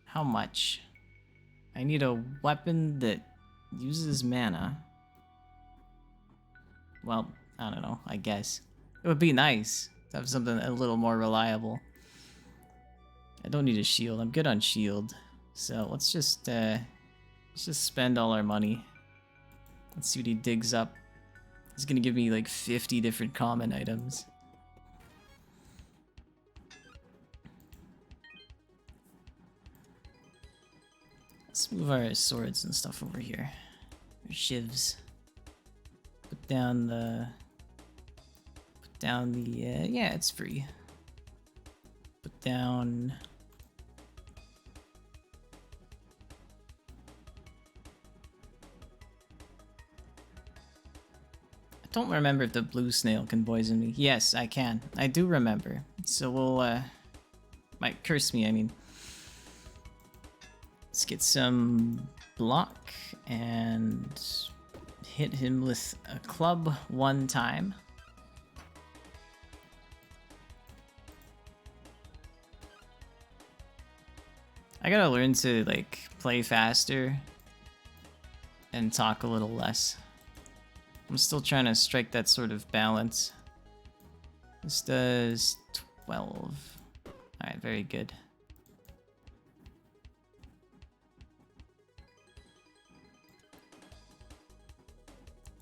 How much? I need a weapon that uses mana. Well, I don't know, I guess. It would be nice to have something a little more reliable. I don't need a shield. I'm good on shield. So let's just spend all our money. Let's see what he digs up. He's gonna give me like 50 different common items. Let's move our swords and stuff over here. Our shivs. Put down the... yeah, it's free. Put down... I don't remember if the blue snail can poison me. Yes, I can. I do remember. So we'll, might curse me, I mean. Let's get some block and hit him with a club one time. I gotta learn to, like, play faster and talk a little less. I'm still trying to strike that sort of balance. This does 12. Alright, very good.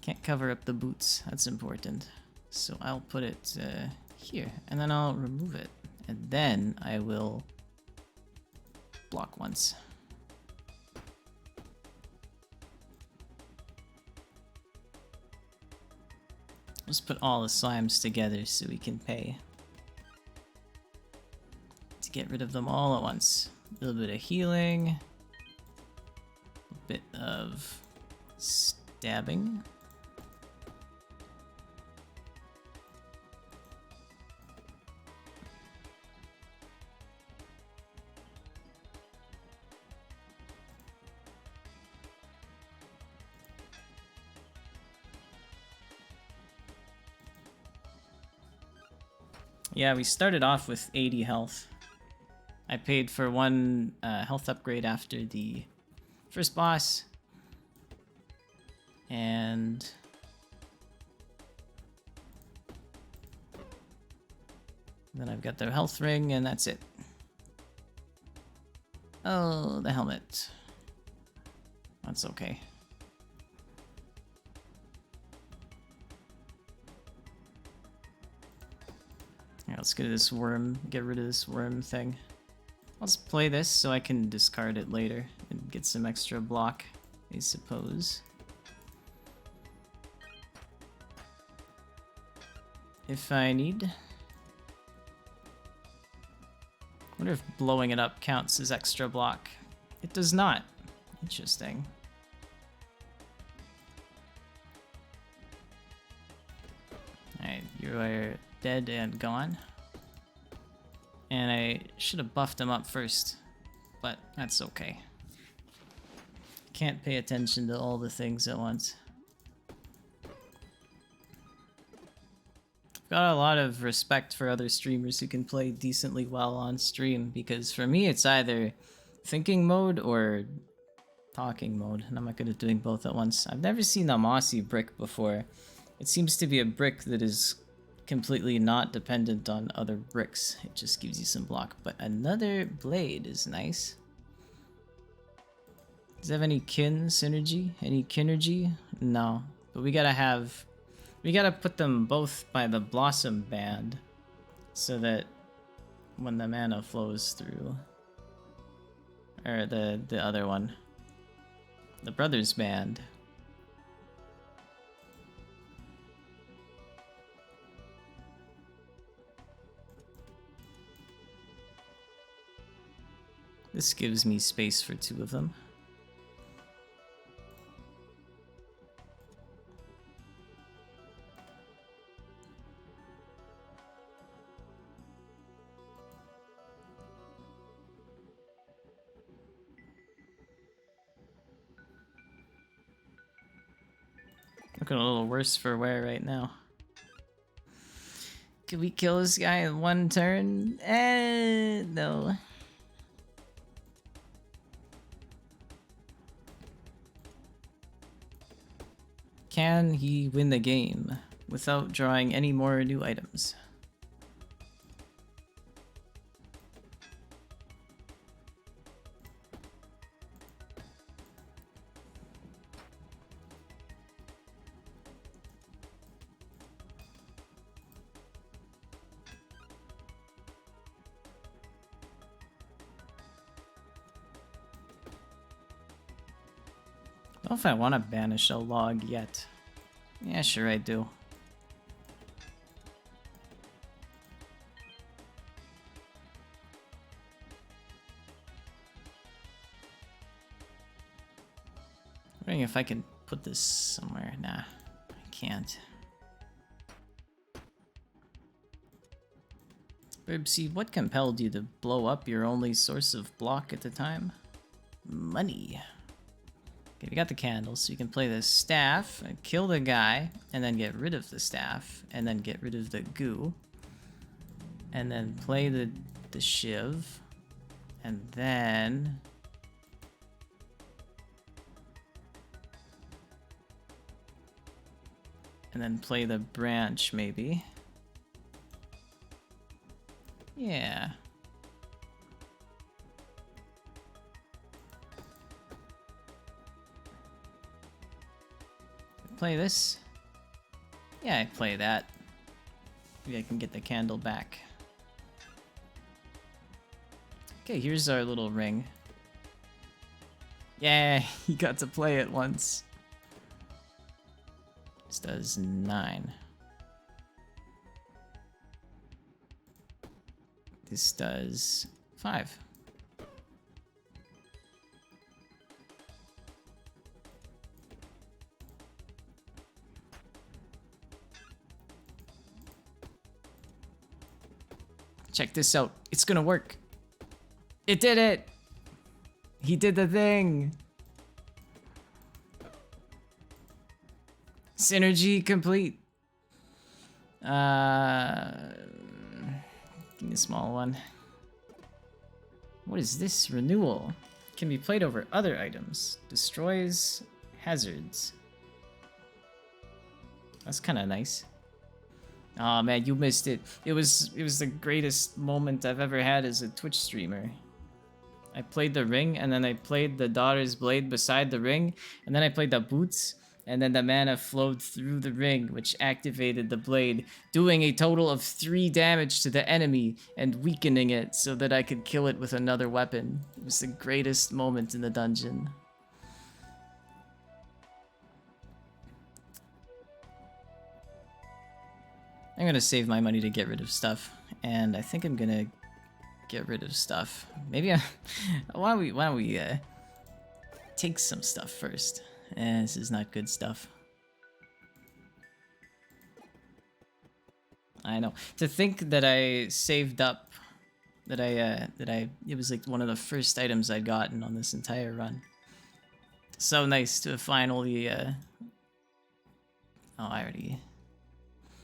Can't cover up the boots, that's important. So I'll put it here, and then I'll remove it. And then I will block once. Let's put all the slimes together so we can pay to get rid of them all at once. A little bit of healing, a bit of stabbing. Yeah, we started off with 80 health. I paid for one health upgrade after the first boss. And then I've got the health ring, and that's it. Oh, the helmet. That's okay. Here, let's get this worm, get rid of this worm thing. Let's play this so I can discard it later and get some extra block, I suppose. If I need. I wonder if blowing it up counts as extra block. It does not. Interesting. Alright, you are dead and gone. And I should have buffed him up first, but that's okay. Can't pay attention to all the things at once. Got a lot of respect for other streamers who can play decently well on stream, because for me it's either thinking mode or talking mode, and I'm not good at doing both at once. I've never seen a mossy brick before. It seems to be a brick that is completely not dependent on other bricks. It just gives you some block. But another blade is nice. Does it have any kin synergy? Any kinergy? No. But we gotta put them both by the Blossom Band so that when the mana flows through, or the other one, the Brothers Band. This gives me space for two of them. looking a little worse for wear right now. Could we kill this guy in one turn? No. Can he win the game without drawing any more new items? I don't know if I want to banish a log yet. Yeah, sure I do. Wondering if I can put this somewhere. Nah, I can't. Birbsy, what compelled you to blow up your only source of block at the time? Money. Okay, we got the candles, so you can play the staff, and kill the guy, and then get rid of the staff, and then get rid of the goo. And then play the shiv. And then... and then play the branch, maybe. Yeah. Play this? Yeah, I play that. Maybe I can get the candle back. Okay, here's our little ring. Yeah, he got to play it once. This does 9. This does 5. Check this out. It's gonna work. It did it! He did the thing! Synergy complete. Give me a small one. What is this? Renewal. Can be played over other items. Destroys hazards. That's kind of nice. Oh man, you missed it. It was the greatest moment I've ever had as a Twitch streamer. I played the ring, and then I played the Daughter's Blade beside the ring, and then I played the boots, and then the mana flowed through the ring, which activated the blade, doing a total of 3 damage to the enemy and weakening it so that I could kill it with another weapon. It was the greatest moment in the dungeon. I'm gonna save my money to get rid of stuff, and I think I'm gonna get rid of stuff. Maybe why don't we take some stuff first? This is not good stuff. I know. To think that I saved up, that it was like one of the first items I'd gotten on this entire run. So nice to finally,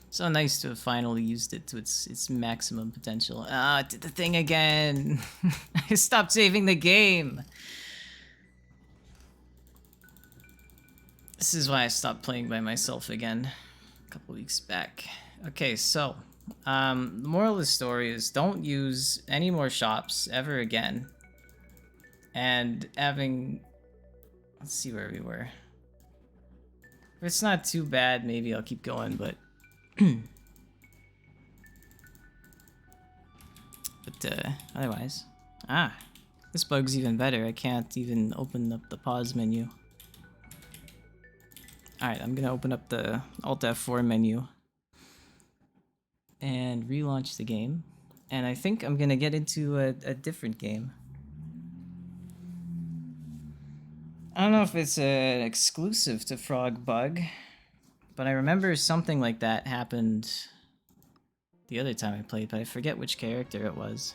So nice to have finally used it to its maximum potential. Ah, it did the thing again! I stopped saving the game! This is why I stopped playing by myself again a couple weeks back. Okay, so, the moral of the story is don't use any more shops ever again. And having... let's see where we were. If it's not too bad, maybe I'll keep going, but... but, otherwise... Ah, this bug's even better. I can't even open up the pause menu. Alright, I'm gonna open up the Alt F4 menu and relaunch the game. And I think I'm gonna get into a different game. I don't know if it's an exclusive to Frogbug, but I remember something like that happened the other time I played, but I forget which character it was.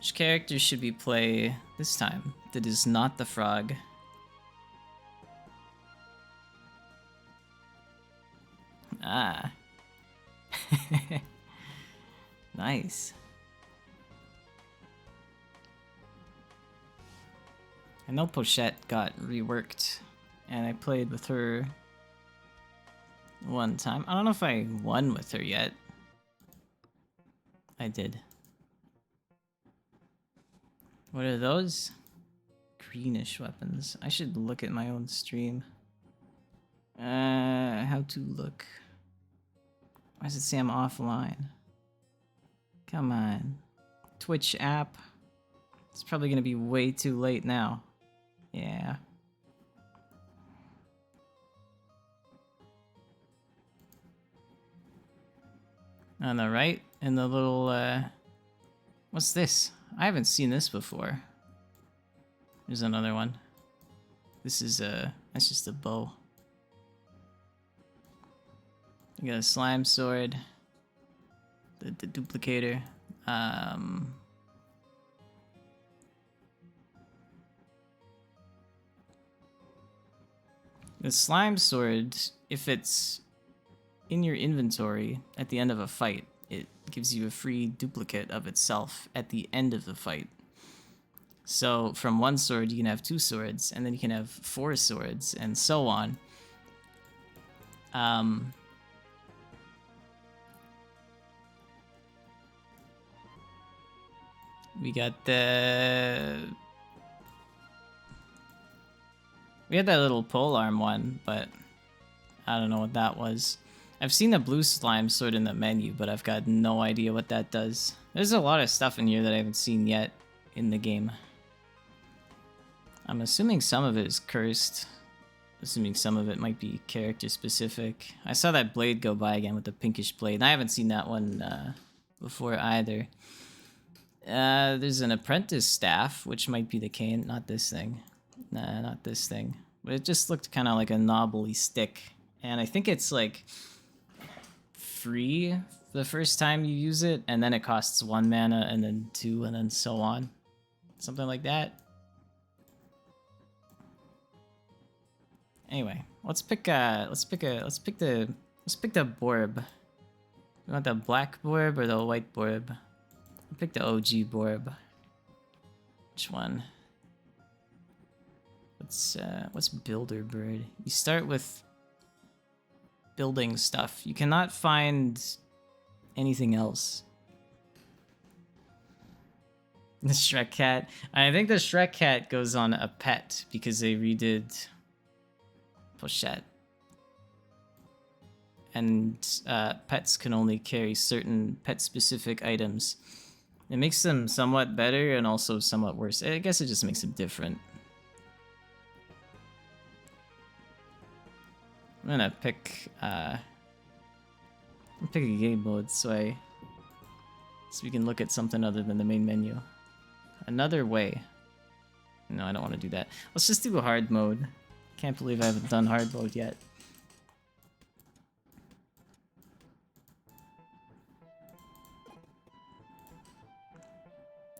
Which character should we play this time? that is not the frog. Ah. Nice. I know Pochette got reworked, and I played with her one time. I don't know if I won with her yet. I did. What are those? Greenish weapons. I should look at my own stream. How to look. Why does it say I'm offline? Come on. Twitch app. It's probably gonna be way too late now. Yeah. On the right, in the little, what's this? I haven't seen this before. There's another one. This is, that's just a bow. You got a slime sword. The duplicator. The slime sword, if it's in your inventory at the end of a fight, it gives you a free duplicate of itself at the end of the fight. So from one sword you can have 2 swords, and then you can have 4 swords, and so on. We got the... We had that little polearm one, but I don't know what that was. I've seen the blue slime sword in the menu, but I've got no idea what that does. There's a lot of stuff in here that I haven't seen yet in the game. I'm assuming some of it is cursed. Assuming some of it might be character specific. I saw that blade go by again with the pinkish blade. I haven't seen that one before either. There's an apprentice staff, which might be the cane. Not this thing. Nah, not this thing. But it just looked kind of like a knobbly stick. And I think it's like free the first time you use it, and then it costs 1 mana, and then 2, and then so on. Something like that. Anyway, let's pick the Borb. You want the black Borb or the white Borb? I'll pick the OG Borb. Which one? What's Builder Bird? You start with building stuff. You cannot find anything else. The Shrek Cat. I think the Shrek Cat goes on a pet because they redid Pochette. And pets can only carry certain pet-specific items. It makes them somewhat better and also somewhat worse. I guess it just makes them different. I'm gonna pick a game mode so we can look at something other than the main menu. Another way. No, I don't want to do that. Let's just do a hard mode. Can't believe I haven't done hard mode yet.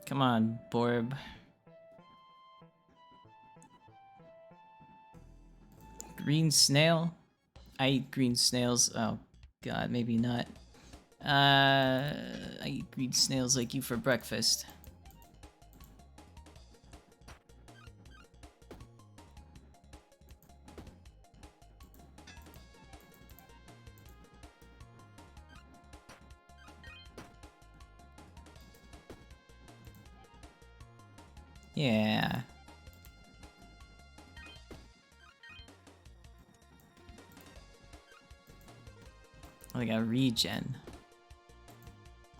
Come on, Borb. Green snail? I eat green snails. Oh god, maybe not. I eat green snails like you for breakfast. Yeah. Oh, they got regen.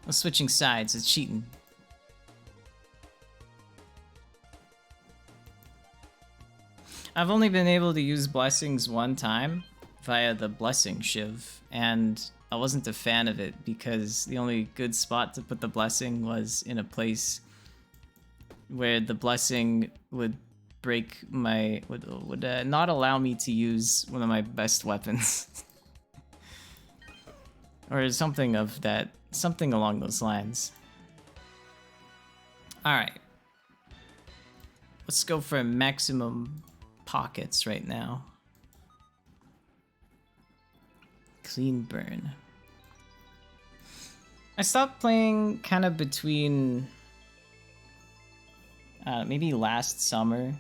I'm switching sides, it's cheating. I've only been able to use blessings one time via the blessing shiv, and I wasn't a fan of it because the only good spot to put the blessing was in a place where the blessing would break my would not allow me to use one of my best weapons. Or something of that, something along those lines. Alright. Let's go for maximum pockets right now. Clean burn. I stopped playing kind of between maybe last summer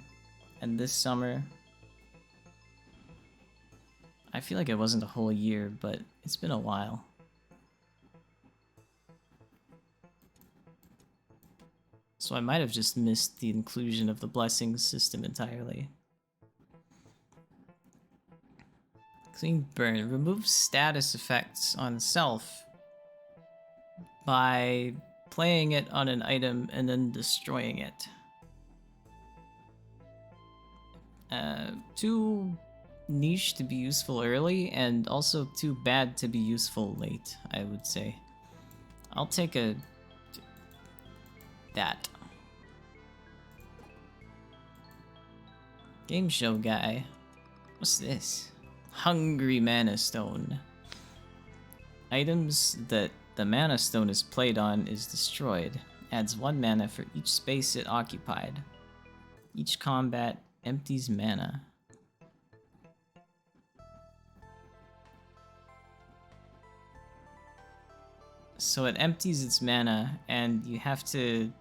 and this summer. I feel like it wasn't a whole year, but it's been a while. So I might have just missed the inclusion of the blessings system entirely. Clean burn removes status effects on self by playing it on an item and then destroying it. Too niche to be useful early, and also too bad to be useful late, I would say. I'll take that. Game show guy. What's this? Hungry Mana Stone. Items that the Mana Stone is played on is destroyed. Adds 1 mana for each space it occupied. Each combat empties mana. So it empties its mana, and you have to...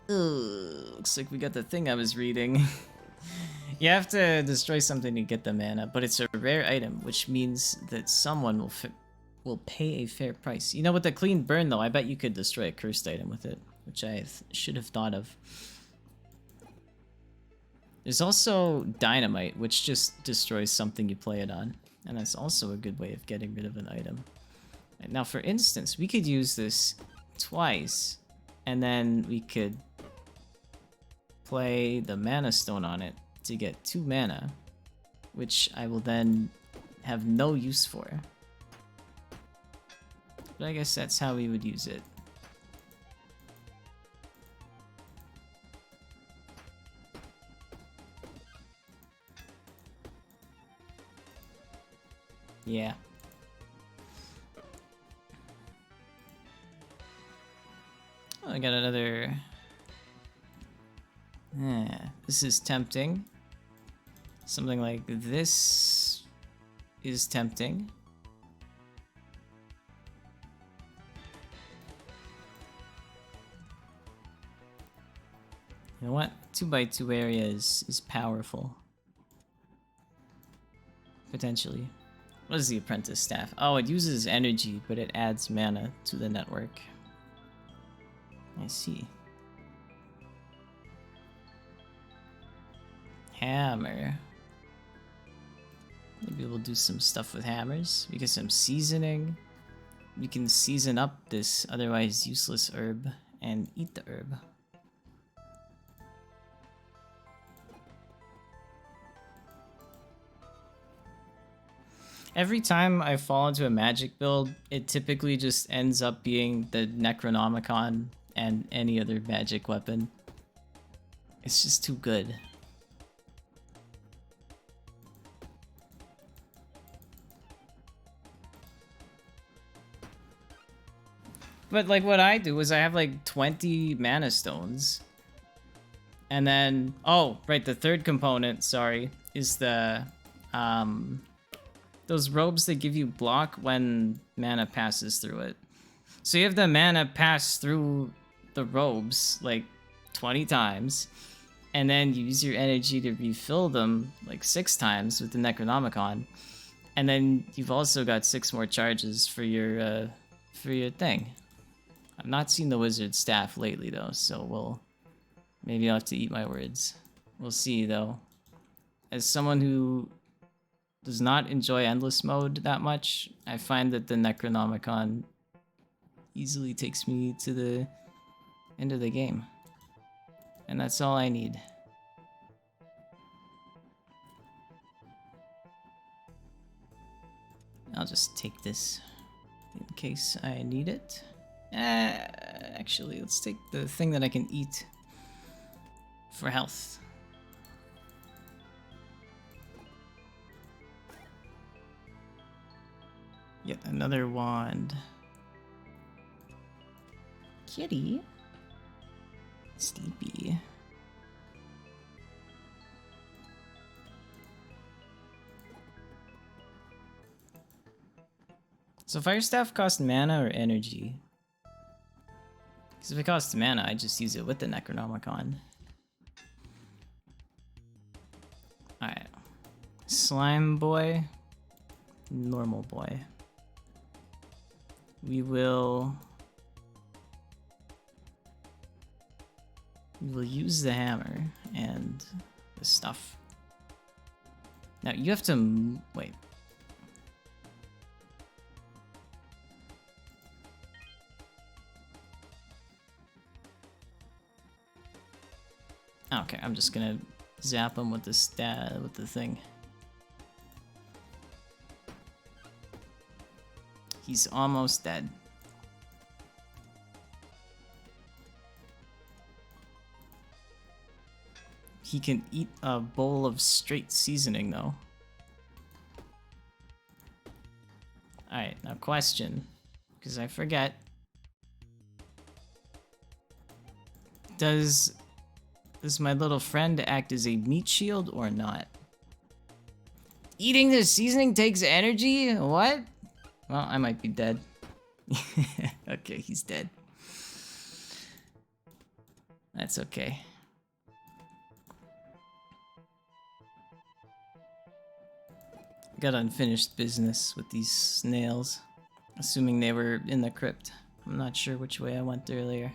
Ugh, looks like we got the thing I was reading. You have to destroy something to get the mana, but it's a rare item, which means that someone will pay a fair price. You know, with the clean burn, though, I bet you could destroy a cursed item with it, which I should have thought of. There's also dynamite, which just destroys something you play it on. And that's also a good way of getting rid of an item. And now, for instance, we could use this twice, and then we could play the Mana Stone on it to get 2 mana, which I will then have no use for. But I guess that's how we would use it. Yeah. Oh, I got another... this is tempting. Something like this is tempting. You know what? 2x2 area is powerful. Potentially. What is the apprentice staff? Oh, it uses energy, but it adds mana to the network. I see. Hammer. Maybe we'll do some stuff with hammers. We get some seasoning. We can season up this otherwise useless herb and eat the herb. Every time I fall into a magic build, it typically just ends up being the Necronomicon and any other magic weapon. It's just too good. But like what I do is I have like 20 mana stones. And then, oh, right, the third component, sorry, is the those robes that give you block when mana passes through it. So you have the mana pass through the robes like 20 times, and then you use your energy to refill them like 6 times with the Necronomicon, and then you've also got 6 more charges for your thing. I've not seen the wizard staff lately though, so maybe I'll have to eat my words. We'll see though. As someone who does not enjoy endless mode that much, I find that the Necronomicon easily takes me to the end of the game. And that's all I need. I'll just take this in case I need it. Actually, let's take the thing that I can eat for health. Yet another wand. Kitty? Sleepy. So fire staff cost mana or energy? Because if it costs mana, I just use it with the Necronomicon. Alright. Slime boy. Normal boy. We will use the hammer and the stuff. Now you have to wait. Okay, I'm just gonna zap him with the thing. He's almost dead. He can eat a bowl of straight seasoning, though. Alright, now question. Because I forget. Does my little friend act as a meat shield or not? Eating the seasoning takes energy? What? Well, I might be dead. Okay, he's dead. That's okay. Got unfinished business with these snails. Assuming they were in the crypt. I'm not sure which way I went earlier.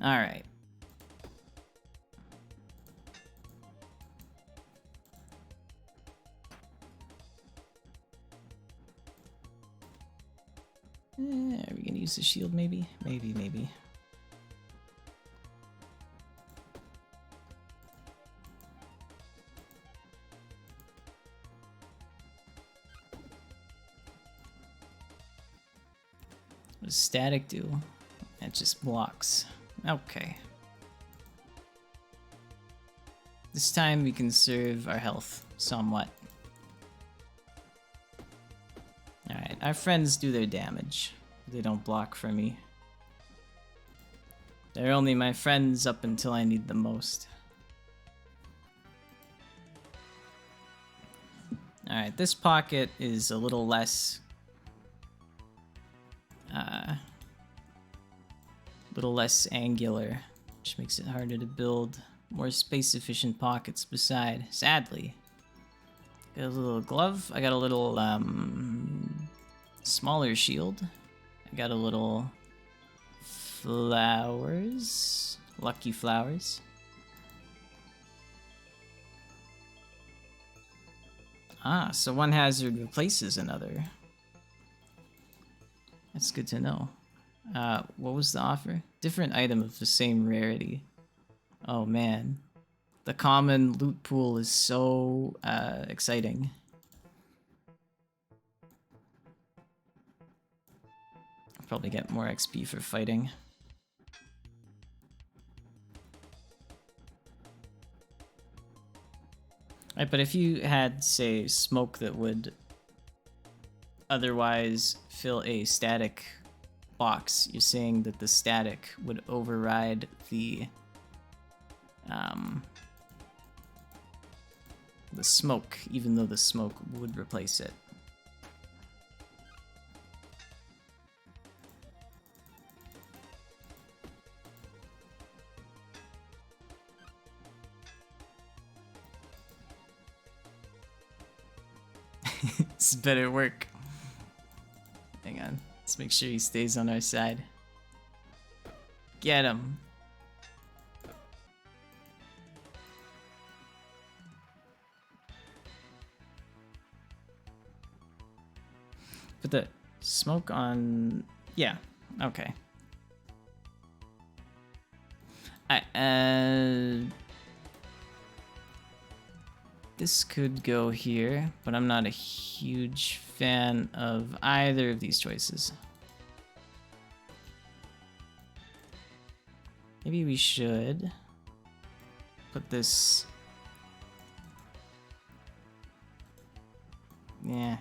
Alright. Are we gonna use the shield maybe? Maybe. What does static do? It just blocks. Okay. This time we conserve our health somewhat. Alright, our friends do their damage. They don't block for me. They're only my friends up until I need them most. Alright, this pocket is a little less... angular, which makes it harder to build more space-efficient pockets beside, sadly. Got a little glove, I got a little, smaller shield. I got a little flowers, lucky flowers. Ah, so one hazard replaces another. That's good to know. What was the offer? Different item of the same rarity. Oh man. The common loot pool is so exciting. I'll probably get more XP for fighting. Right, but if you had, say, smoke that would otherwise fill a static box, you're saying that the static would override the smoke, even though the smoke would replace it. This better work. Hang on. Let's make sure he stays on our side. Get him. Put the smoke on... Yeah. Okay. This could go here, but I'm not a huge fan of either of these choices. Maybe we should put this... Yeah.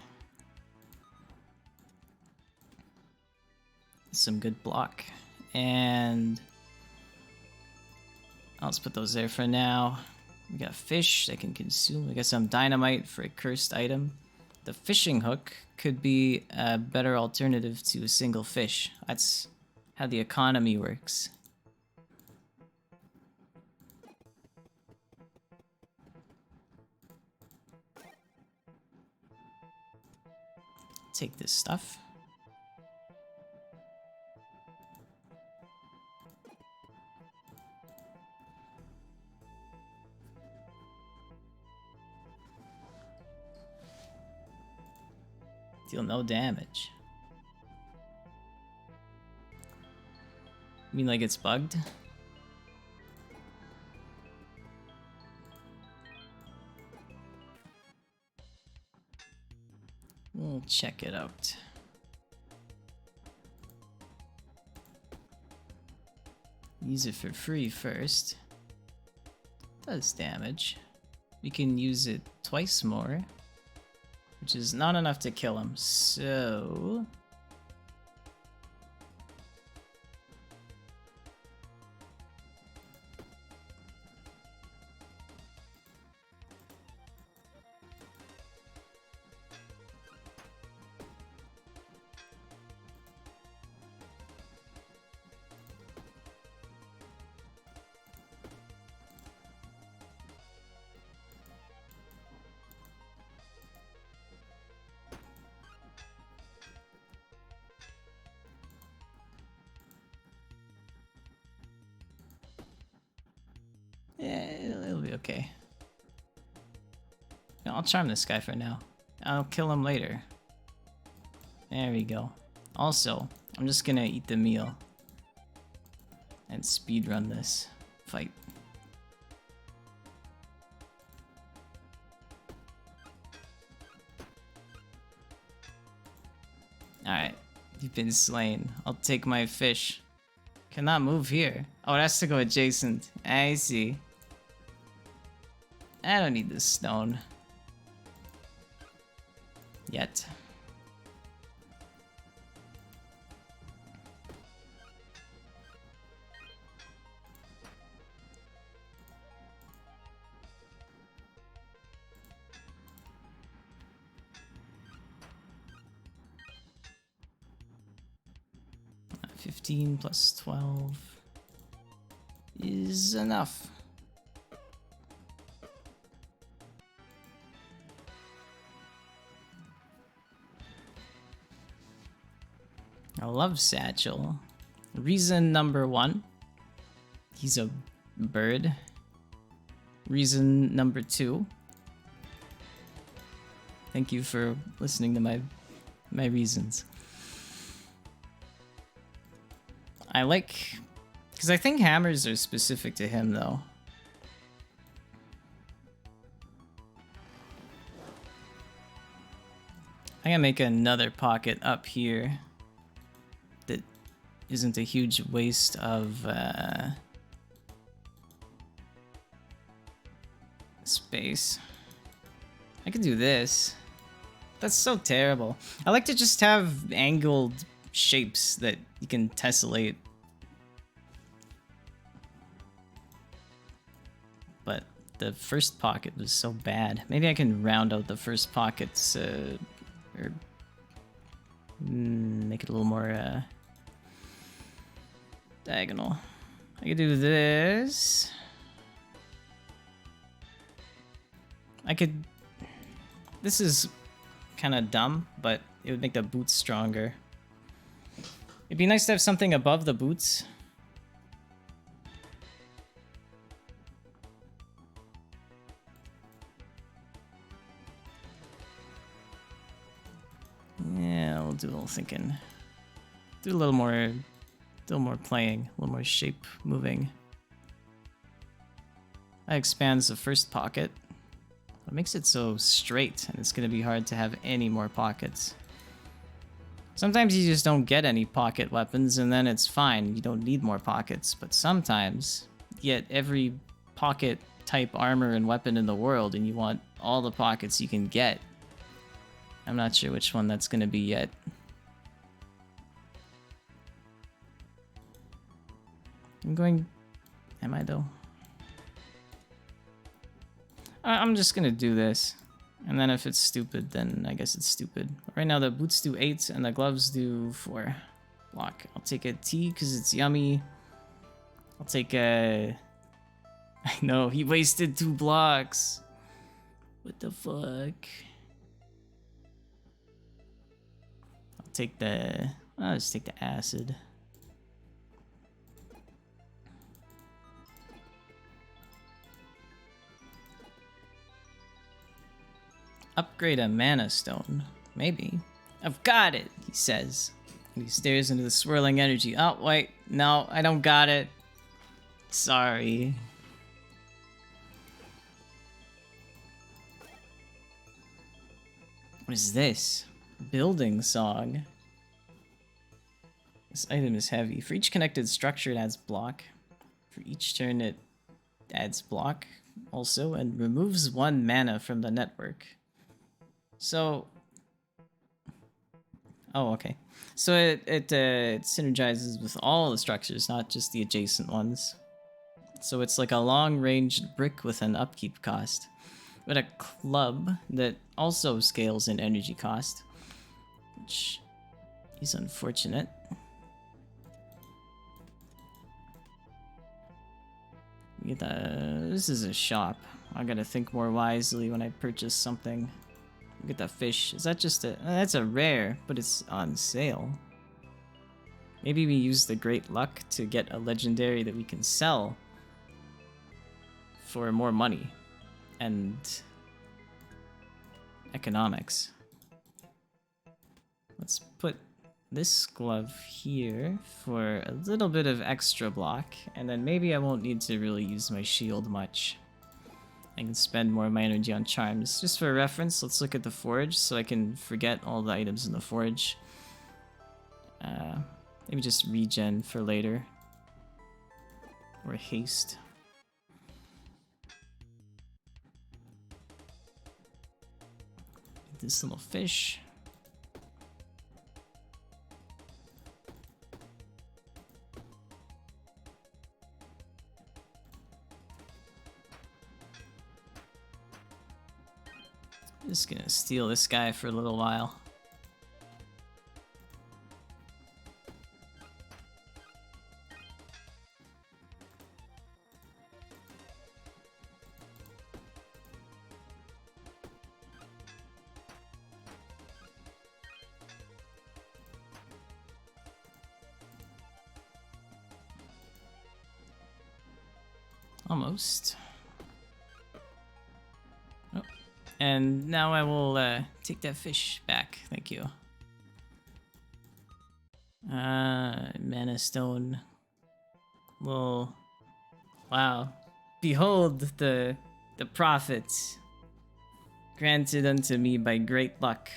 Some good block And I'll just put those there for now. We got fish that can consume. We got some dynamite for a cursed item. The fishing hook could be a better alternative to a single fish. That's how the economy works. Take this stuff. Deal no damage. You mean like it's bugged? We'll check it out. Use it for free first. Does damage. We can use it twice more, which is not enough to kill him, so... yeah, it'll be okay. No, I'll charm this guy for now. I'll kill him later. There we go. Also, I'm just gonna eat the meal and speedrun this fight. Alright, you've been slain. I'll take my fish. Cannot move here. Oh, it has to go adjacent. I see. I don't need this stone. Yet. Uh, 15 plus 12 is enough. I love Satchel. Reason number 1, he's a bird. Reason number 2, thank you for listening to my reasons. I like, because I think hammers are specific to him though. I gotta make another pocket up here that isn't a huge waste of space. I could do this. That's so terrible. I like to just have angled shapes that you can tessellate. But the first pocket was so bad. Maybe I can round out the first pockets, or make it a little more diagonal. I could do this. I could... This is kind of dumb, but it would make the boots stronger. It'd be nice to have something above the boots. Yeah, we'll do a little thinking. Do a little more playing, a little more shape moving. That expands the first pocket. It makes it so straight, and it's going to be hard to have any more pockets. Sometimes you just don't get any pocket weapons, and then it's fine. You don't need more pockets. But sometimes you get every pocket type armor and weapon in the world, and you want all the pockets you can get. I'm not sure which one that's going to be yet. I'm going... Am I though? I'm just gonna do this. And then if it's stupid, then I guess it's stupid. Right now the boots do 8 and the gloves do 4. Block. I'll take a T because it's yummy. I'll take a... I know, he wasted 2 blocks. What the fuck? I'll take the... I'll just take the acid. Upgrade a mana stone. Maybe. I've got it, he says. And he stares into the swirling energy. Oh, wait. No, I don't got it. Sorry. What is this? Building song. This item is heavy. For each connected structure, it adds block. For each turn, it adds block also, and removes 1 mana from the network. So... Oh, okay. So it synergizes with all the structures, not just the adjacent ones. So it's like a long-ranged brick with an upkeep cost. But a club that also scales in energy cost. Which is unfortunate. We get this is a shop. I gotta think more wisely when I purchase something. Look at that fish. Is that just a... that's a rare, but it's on sale. Maybe we use the great luck to get a legendary that we can sell for more money and economics. Let's put this glove here for a little bit of extra block, and then maybe I won't need to really use my shield much. I can spend more of my energy on charms. Just for reference, let's look at the forge so I can forget all the items in the forge. Maybe just regen for later. Or haste. This little fish. Just gonna steal this guy for a little while. Almost. Oh. And now I will take that fish back. Thank you. Mana stone. Well, wow. Behold the profits granted unto me by great luck.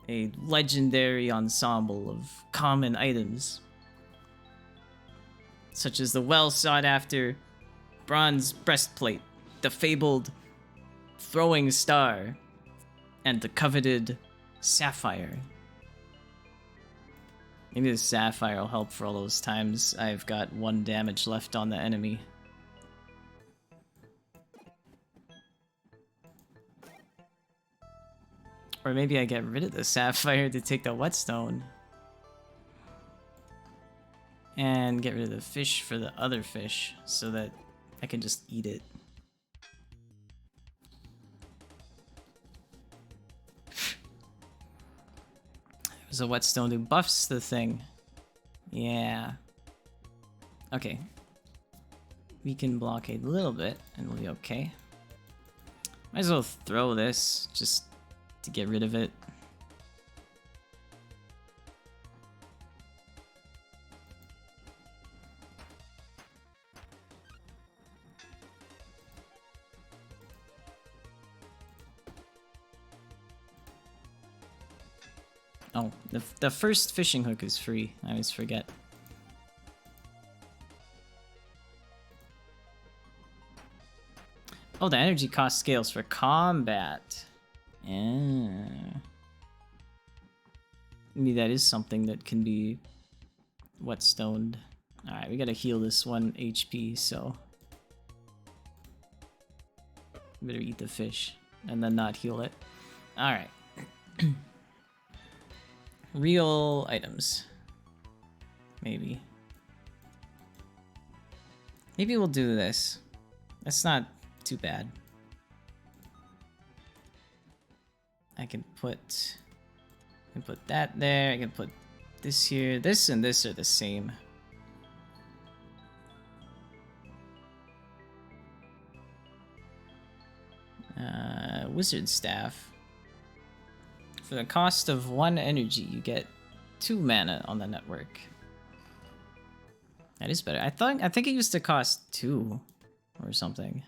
A legendary ensemble of common items, such as the well-sought-after bronze breastplate, the fabled throwing star, and the coveted sapphire. Maybe the sapphire will help for all those times I've got 1 damage left on the enemy. Or maybe I get rid of the sapphire to take the whetstone. And get rid of the fish for the other fish so that I can just eat it. There's a whetstone that buffs the thing. Yeah. Okay. We can block a little bit and we'll be okay. Might as well throw this just to get rid of it. Oh, the first fishing hook is free. I always forget. Oh, the energy cost scales for combat. Yeah. Maybe that is something that can be whetstoned. Alright, we gotta heal this 1 HP, so... better eat the fish, and then not heal it. Alright. Real items. Maybe. Maybe we'll do this. That's not too bad. I can put that there. I can put this here. This and this are the same. Wizard staff. For the cost of 1 energy, you get 2 mana on the network. That is better. I think it used to cost 2 or something.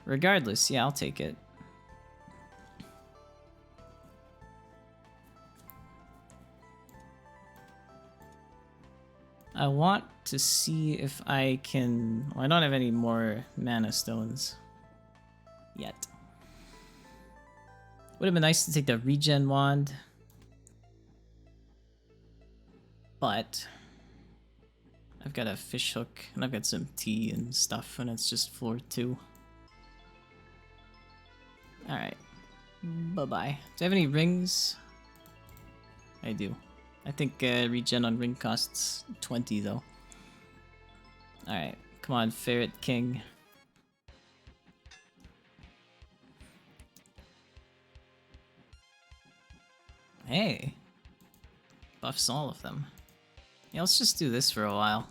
Regardless, yeah, I'll take it. I want to see if I can... Well, I don't have any more mana stones yet. Would have been nice to take the regen wand. But I've got a fish hook and I've got some tea and stuff, and it's just floor 2. Alright. Bye-bye. Do I have any rings? I do. I think regen on ring costs 20 though. Alright. Come on, Ferret King. Hey. Buffs all of them. Yeah, let's just do this for a while.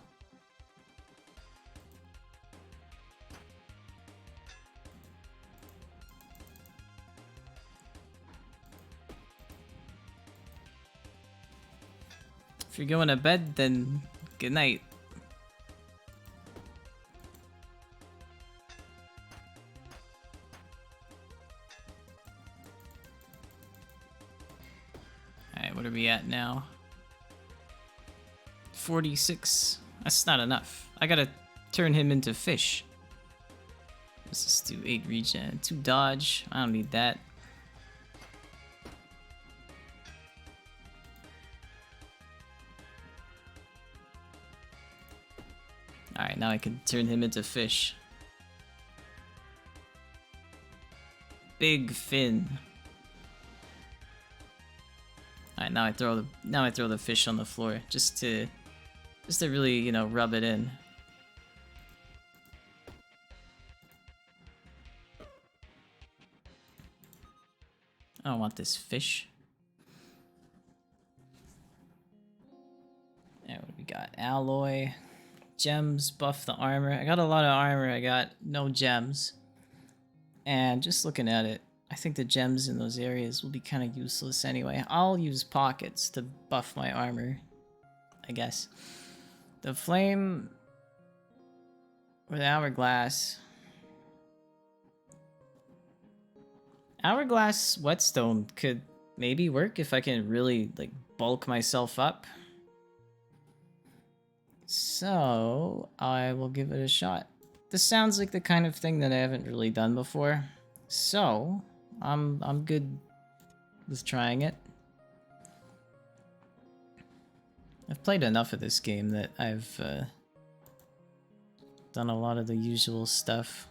If you're going to bed, then good night. Alright, what are we at now? 46. That's not enough. I gotta turn him into fish. Let's just do 8 regen, 2 dodge. I don't need that. Alright, now I can turn him into fish. Big fin. Alright, now I throw the fish on the floor just to really, you know, rub it in. I don't want this fish. Yeah, what do we got? Alloy. Gems buff the armor. I got a lot of armor. I got no gems. And just looking at it, I think the gems in those areas will be kind of useless anyway. I'll use pockets to buff my armor, I guess. The flame or the hourglass. Hourglass whetstone could maybe work if I can really like bulk myself up. So I will give it a shot. This sounds like the kind of thing that I haven't really done before. So I'm good with trying it. I've played enough of this game that I've done a lot of the usual stuff.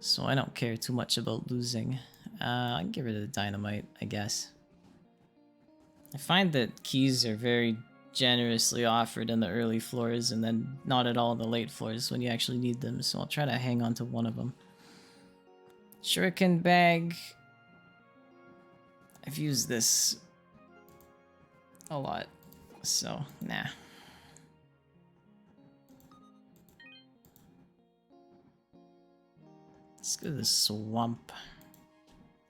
So I don't care too much about losing. I can get rid of the dynamite, I guess. I find that keys are very generously offered in the early floors and then not at all in the late floors when you actually need them, so I'll try to hang on to one of them. Shuriken bag. I've used this a lot, so nah. Let's go to the swamp.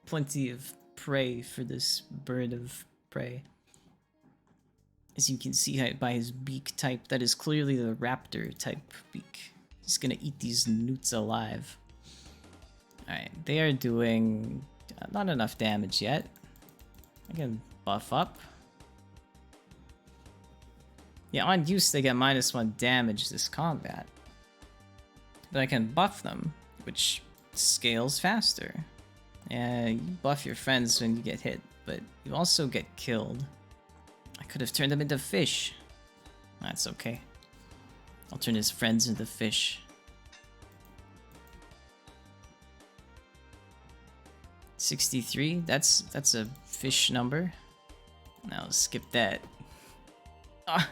Plenty of prey for this bird of prey. As you can see by his beak type, that is clearly the raptor type beak. He's gonna eat these newts alive. Alright, they are doing not enough damage yet. I can buff up. Yeah, on use they get -1 damage this combat. But I can buff them, which scales faster. Yeah, you buff your friends when you get hit, but you also get killed. I Could have turned them into fish. That's okay. I'll turn his friends into fish. 63? That's a fish number. Now skip that. Ah,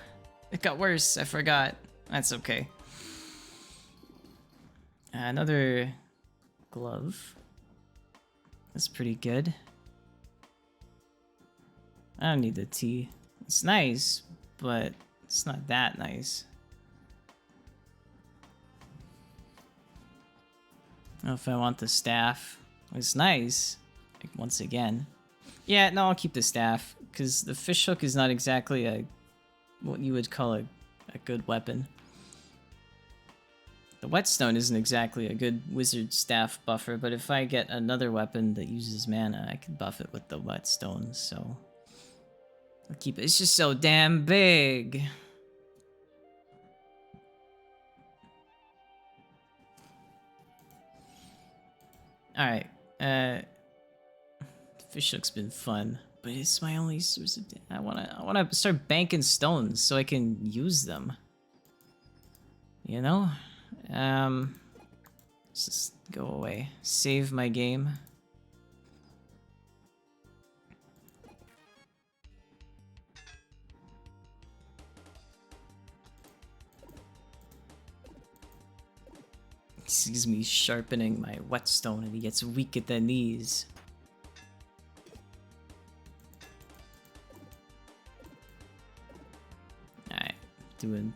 it got worse. I forgot. That's okay. Another glove. That's pretty good. I don't need the tea. It's nice, but it's not that nice. I don't know if I want the staff. It's nice. Like, once again. Yeah, no, I'll keep the staff. Because the fish hook is not exactly a... what you would call a good weapon. The whetstone isn't exactly a good wizard staff buffer, but if I get another weapon that uses mana, I can buff it with the whetstone, so... I'll keep it. It's just so damn big! Alright, fish hook's been fun, but it's my only source of... I wanna start banking stones so I can use them. You know? Let's just go away. Save my game. He sees me sharpening my whetstone and he gets weak at the knees. Alright, doing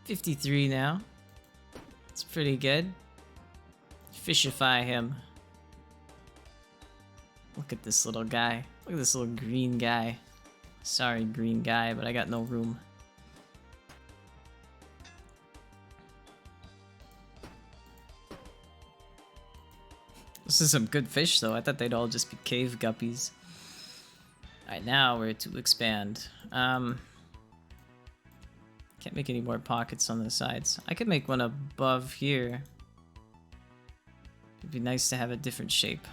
53 now. It's pretty good. Fishify him. Look at this little guy. Look at this little green guy. Sorry, green guy, but I got no room. This is some good fish, though. I thought they'd all just be cave guppies. Alright, now we're to expand. Can't make any more pockets on the sides. I could make one above here. It'd be nice to have a different shape.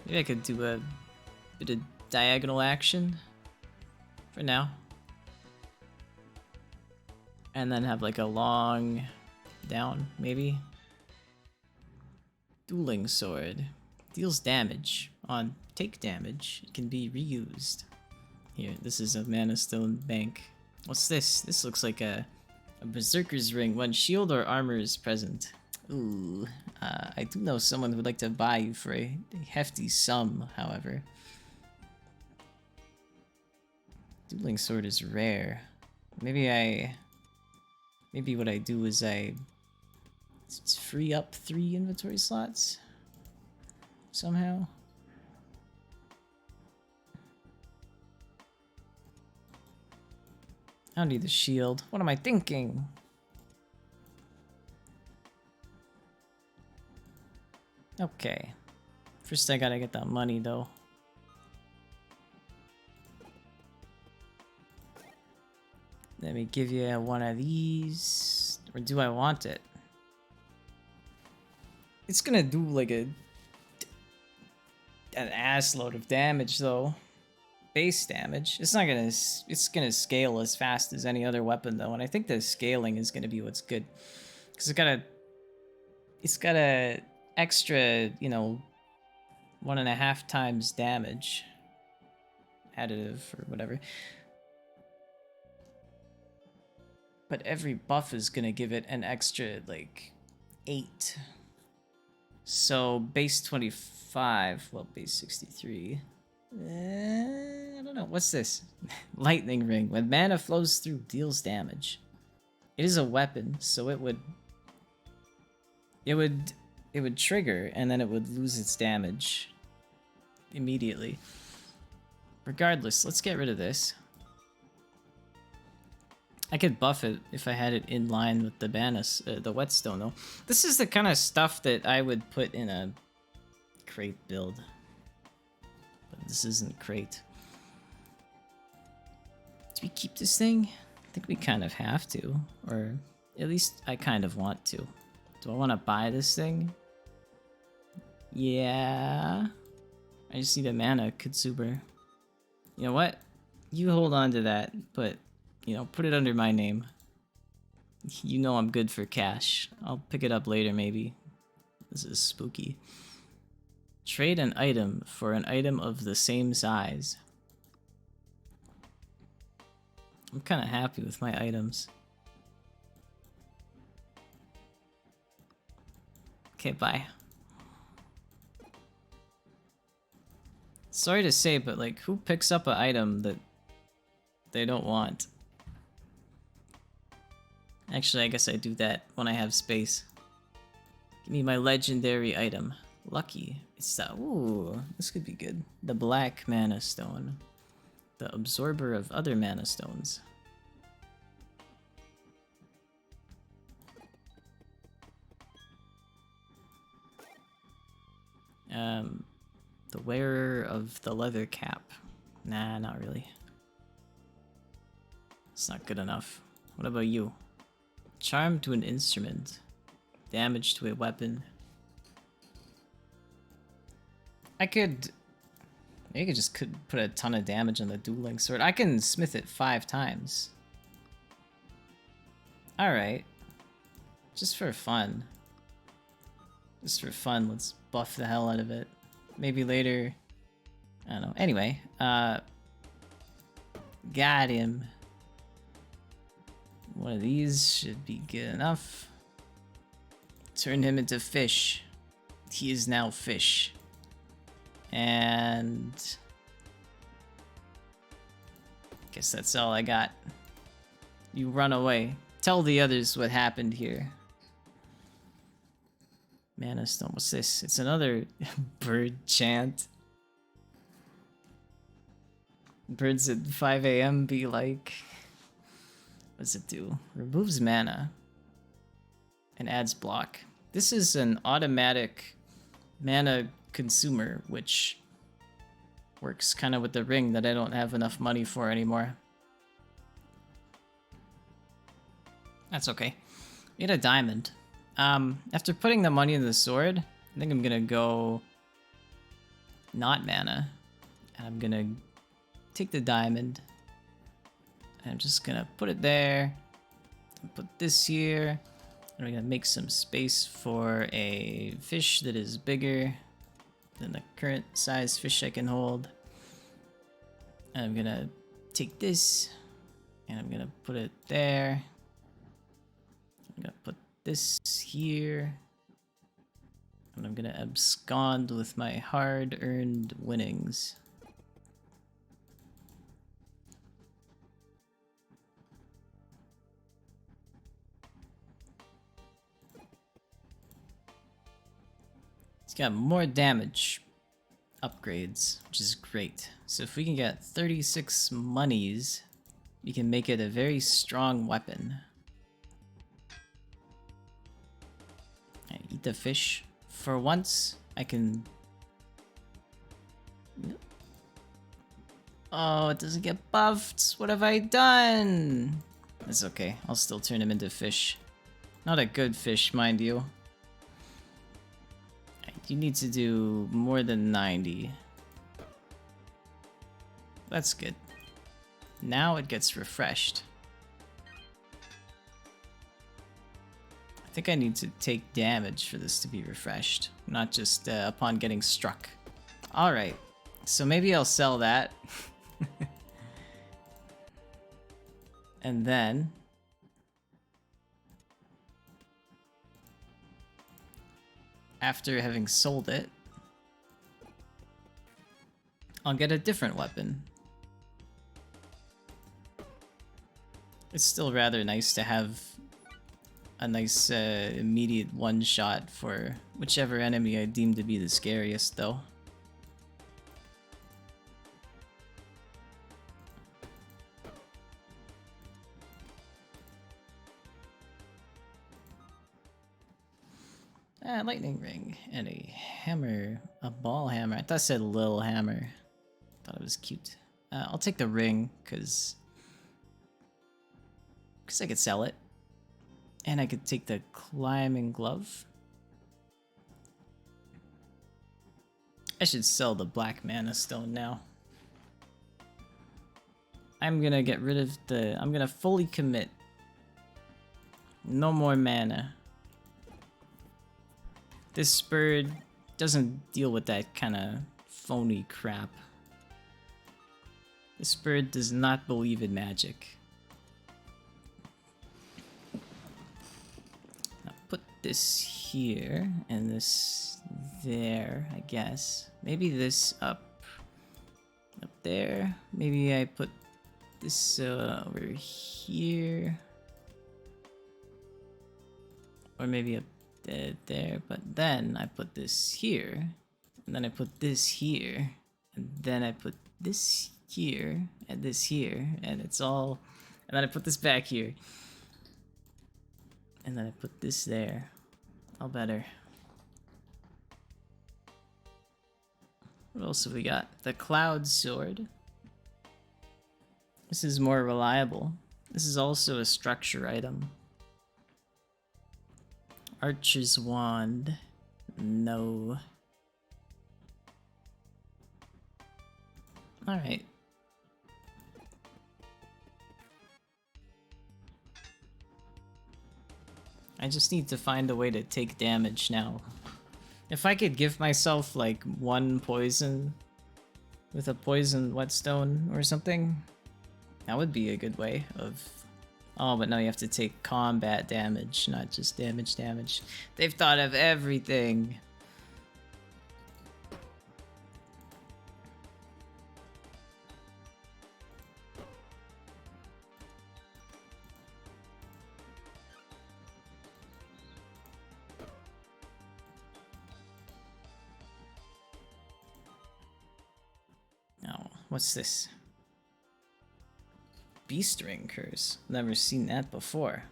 Maybe I could do a bit of diagonal action for now. And then have like a long down, maybe. Dueling sword. Deals damage. On take damage, it can be reused. Here, this is a mana stone bank. What's this? This looks like a berserker's ring. When shield or armor is present. Ooh, I do know someone who would like to buy you for a hefty sum, however. Dueling sword is rare. Maybe what I do is it's free up 3 inventory slots somehow. I don't need the shield. What am I thinking? Okay. First I gotta get that money though. Let me give you one of these. Or do I want it? It's gonna do like an ass load of damage though. Base damage. It's gonna scale as fast as any other weapon though, and I think the scaling is gonna be what's good. Because it's got a extra, you know, 1.5 times damage. Additive or whatever. But every buff is gonna give it an extra like 8. So base 25, well base 63. I don't know, what's this? Lightning ring. When mana flows through, deals damage. It is a weapon, so it would trigger and then it would lose its damage immediately. Regardless, let's get rid of this. I could buff it if I had it in line with the the whetstone though. This is the kind of stuff that I would put in a crate build. But this isn't crate. Do we keep this thing? I think we kind of have to. Or at least I kind of want to. Do I want to buy this thing? Yeah. I just need a mana Kitsuber. You know what? You hold on to that, but, you know, put it under my name. You know I'm good for cash. I'll pick it up later, maybe. This is spooky. Trade an item for an item of the same size. I'm kind of happy with my items. Okay, bye. Sorry to say, but like, who picks up an item that they don't want? Actually, I guess I do that when I have space. Give me my legendary item. Lucky. It's that. Ooh, this could be good. The Black Mana Stone. The Absorber of other Mana Stones. The Wearer of the Leather Cap. Nah, not really. It's not good enough. What about you? Charm to an instrument. Damage to a weapon. I could just put a ton of damage on the dueling sword. I can smith it 5 times. Alright. Just for fun. Just for fun, let's buff the hell out of it. Maybe later. I don't know. Anyway, got him. One of these should be good enough. Turned him into fish. He is now fish. And guess that's all I got. You run away. Tell the others what happened here. Mana Stone, what's this? It's another bird chant. Birds at 5 a.m. be like... What does it do? Removes mana. And adds block. This is an automatic mana consumer, which works kind of with the ring that I don't have enough money for anymore. That's okay. We had a diamond. After putting the money in the sword, I think I'm gonna go not mana. And I'm gonna take the diamond. And I'm just gonna put it there. Put this here. And we're gonna make some space for a fish that is bigger than the current size fish I can hold. And I'm gonna take this and I'm gonna put it there. I'm gonna put this here. And I'm gonna abscond with my hard-earned winnings. It's got more damage upgrades, which is great. So if we can get 36 monies, we can make it a very strong weapon. I eat the fish. For once, I can... Oh, it doesn't get buffed. What have I done? It's okay. I'll still turn him into fish. Not a good fish, mind you. You need to do more than 90. That's good. Now it gets refreshed. I think I need to take damage for this to be refreshed, not just upon getting struck. Alright, so maybe I'll sell that. And then... after having sold it, I'll get a different weapon. It's still rather nice to have a nice immediate one-shot for whichever enemy I deem to be the scariest, though. Lightning ring and a hammer, a ball hammer. I thought it said Lil Hammer. Thought it was cute. I'll take the ring because I could sell it, and I could take the climbing glove. I should sell the Black Mana Stone now. I'm gonna get rid of the... I'm gonna fully commit. No more mana. This bird doesn't deal with that kind of phony crap. This bird does not believe in magic. I'll put this here and this there, I guess. Maybe this up there. Maybe I put this over here. Or maybe up there, but then I put this here, and then I put this here, and then I put this here, and this here, and it's all, and then I put this back here, and then I put this there. All better. What else have we got? The Cloud Sword. This is more reliable. This is also a structure item. Archer's Wand. No. Alright. I just need to find a way to take damage now. If I could give myself like one poison with a poison whetstone or something, that would be a good way of... Oh, but no, you have to take combat damage, not just damage. They've thought of everything. Oh, what's this? Beast Ring Curse. Never seen that before.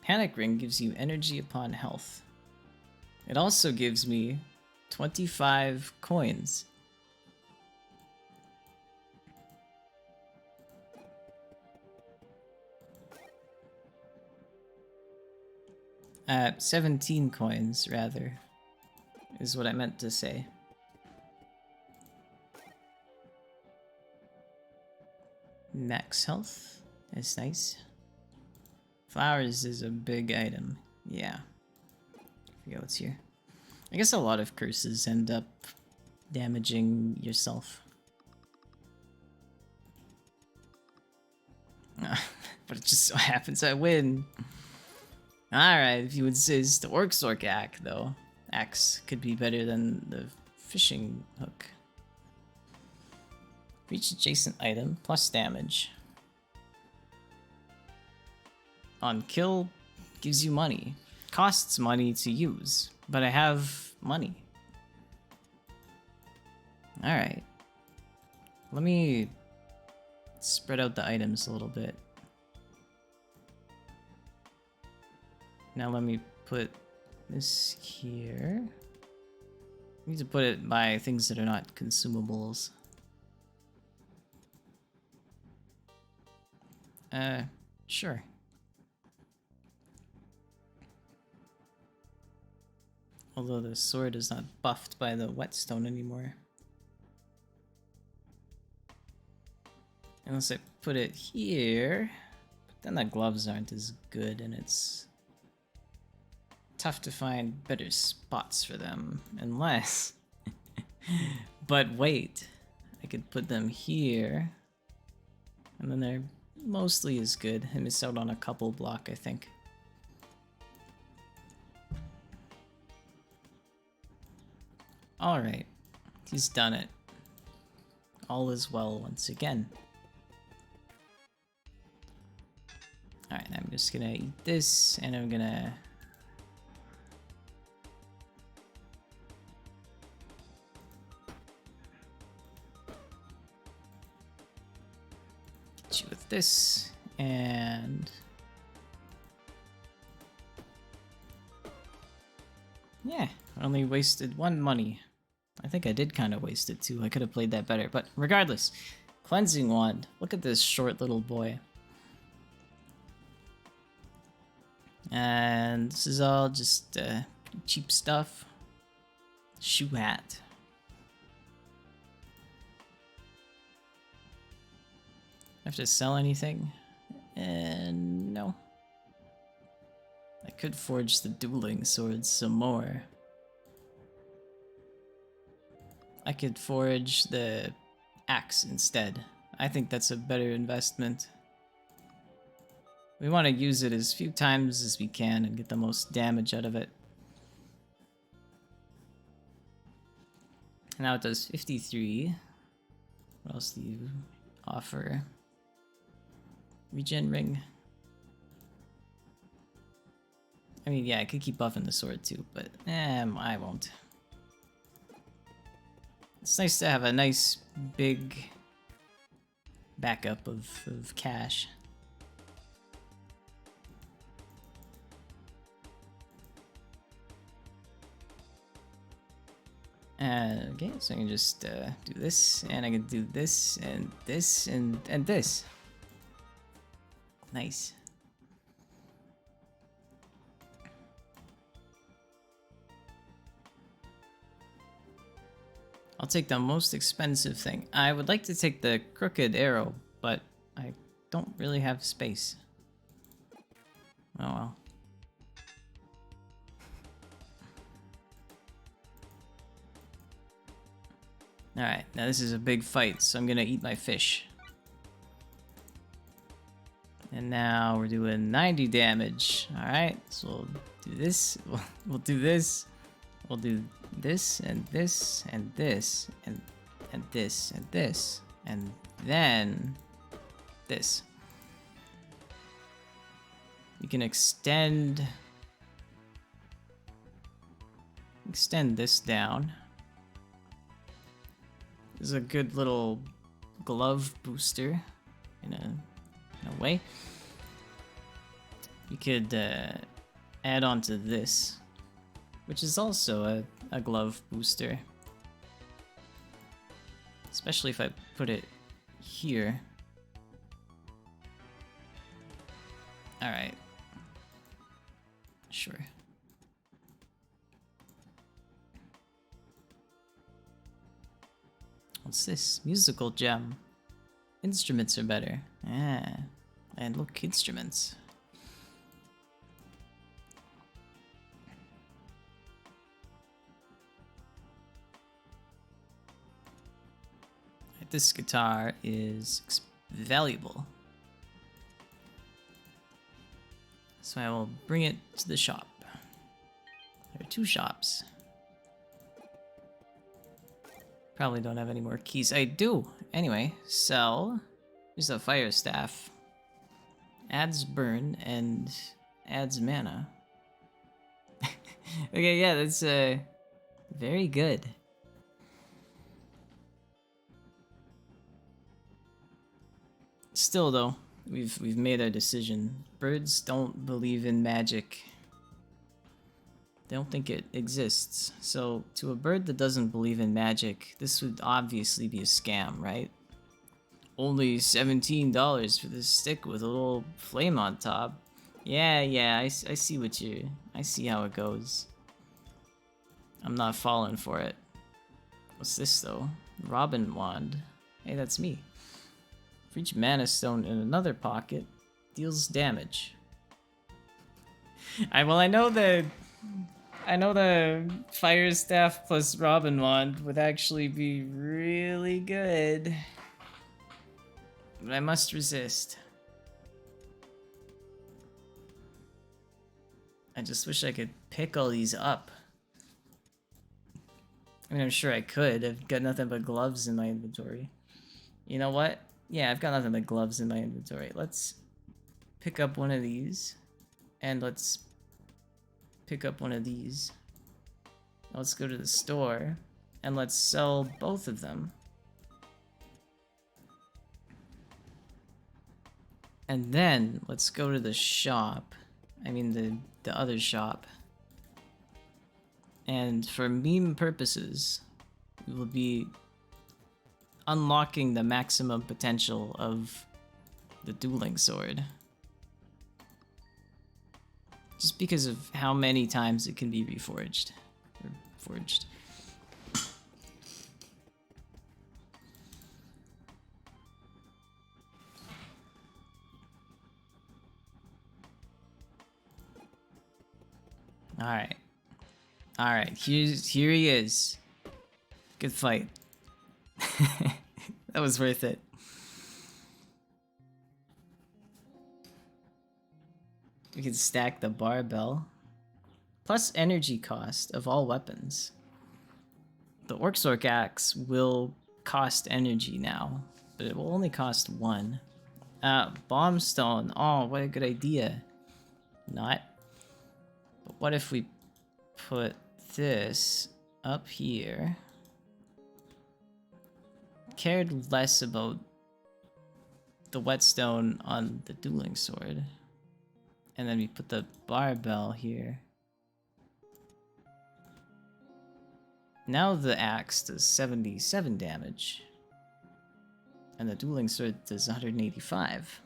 Panic Ring gives you energy upon health. It also gives me 25 coins. 17 coins, rather, is what I meant to say. Max health. That's nice. Flowers is a big item. Yeah. I forget what's here. I guess a lot of curses end up damaging yourself. But it just so happens I win. Alright, if you insist. The Orc axe, though. Axe could be better than the fishing hook. Reach adjacent item, plus damage. On kill, gives you money. Costs money to use, but I have money. Alright. Let me spread out the items a little bit. Now let me put this here. I need to put it by things that are not consumables. Sure. Although the sword is not buffed by the whetstone anymore. Unless I put it here. But then the gloves aren't as good and it's tough to find better spots for them. Unless... But wait. I could put them here. And then they're mostly as good. I missed out on a couple block, I think. Alright. He's done it. All is well once again. Alright, I'm just gonna eat this, and I'm gonna... get you with this, and... yeah, I only wasted 1 money. I think I did kind of waste it too. I could have played that better, but regardless. Cleansing Wand. Look at this short little boy. And this is all just pretty cheap stuff. Shoe hat. have to sell anything? And no. I could forge the dueling swords some more. I could forge the axe instead. I think that's a better investment. We want to use it as few times as we can and get the most damage out of it. Now it does 53. What else do you offer? Regen ring. I mean, yeah, I could keep buffing the sword too, but I won't. It's nice to have a nice big backup of cash. Okay, so I can just do this, and I can do this, and this, and this. Nice. I'll take the most expensive thing. I would like to take the crooked arrow, but I don't really have space. Oh well. Alright, now this is a big fight, so I'm gonna eat my fish. And now we're doing 90 damage. Alright, so we'll do this, we'll do this, we'll do this, and this, and this, and this, and this, and then this. You can extend this down. This is a good little glove booster in a way. You could add on to this, which is also a glove booster. Especially if I put it here. Alright. Sure. What's this? Musical gem. Instruments are better. Yeah. And look, instruments. This guitar is valuable. So I will bring it to the shop. There are 2 shops. Probably don't have any more keys. I do! Anyway, sell. There's a fire staff. Adds burn and adds mana. Okay, yeah, that's very good. Still though, we've made our decision. Birds don't believe in magic. They don't think it exists. So to a bird that doesn't believe in magic, this would obviously be a scam, right? Only $17 for this stick with a little flame on top. Yeah, I see what I see how it goes. I'm not falling for it. What's this though? Robin wand. Hey, that's me. For each mana stone in another pocket, deals damage. I know the fire staff plus Robin wand would actually be really good, but I must resist. I just wish I could pick all these up. I mean, I'm sure I could. I've got nothing but gloves in my inventory. You know what? Yeah, I've got nothing but gloves in my inventory. Let's pick up one of these, and let's pick up one of these. Let's go to the store, and let's sell both of them. And then, let's go to the shop. I mean, the other shop. And for meme purposes, we will be unlocking the maximum potential of the dueling sword. Just because of how many times it can be reforged. Or forged. Alright. Alright, here he is. Good fight. That was worth it. We can stack the barbell. Plus energy cost of all weapons. The Orc axe will cost energy now, but it will only cost 1. Bombstone. Oh, what a good idea. Not. But what if we put this up here? Cared less about the whetstone on the dueling sword. And then we put the barbell here. Now the axe does 77 damage. And the dueling sword does 185.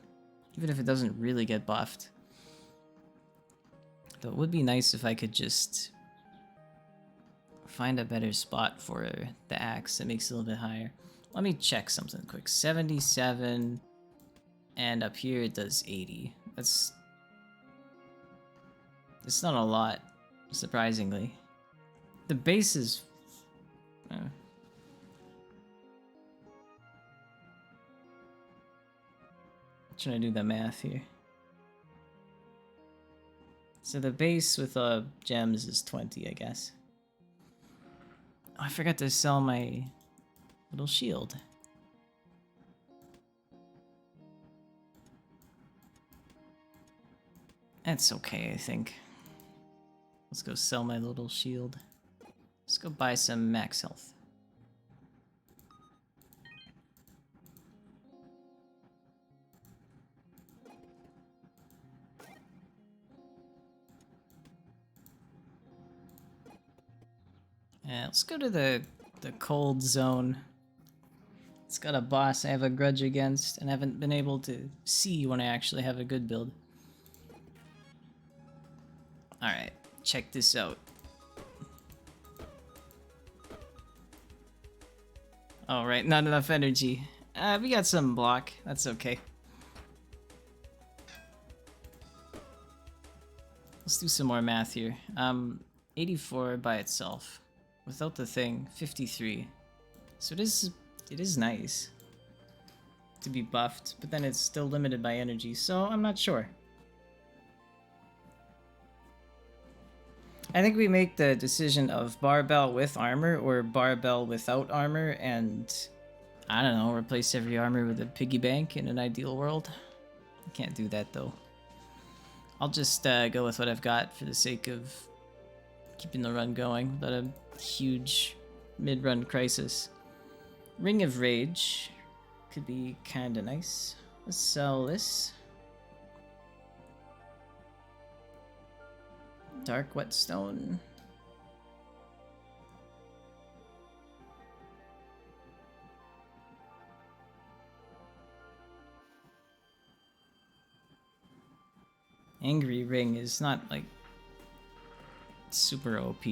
Even if it doesn't really get buffed. Though it would be nice if I could just find a better spot for the axe that makes it a little bit higher. Let me check something quick. 77, and up here it does 80. It's not a lot, surprisingly. The base is... trying to do the math here. So the base with gems is 20, I guess. Oh, I forgot to sell my little shield. That's okay, I think. Let's go sell my little shield. Let's go buy some max health. Yeah, let's go to the cold zone. It's got a boss I have a grudge against and haven't been able to see when I actually have a good build. Alright, check this out. Alright, not enough energy. We got some block, that's okay. Let's do some more math here. 84 by itself. Without the thing, 53. So it is nice to be buffed, but then it's still limited by energy, so I'm not sure. I think we make the decision of barbell with armor or barbell without armor, and I don't know, replace every armor with a piggy bank in an ideal world. I can't do that though. I'll just go with what I've got for the sake of keeping the run going without a huge mid-run crisis. Ring of Rage could be kinda nice. Let's sell this. Dark Whetstone. Angry Ring is not like super OP,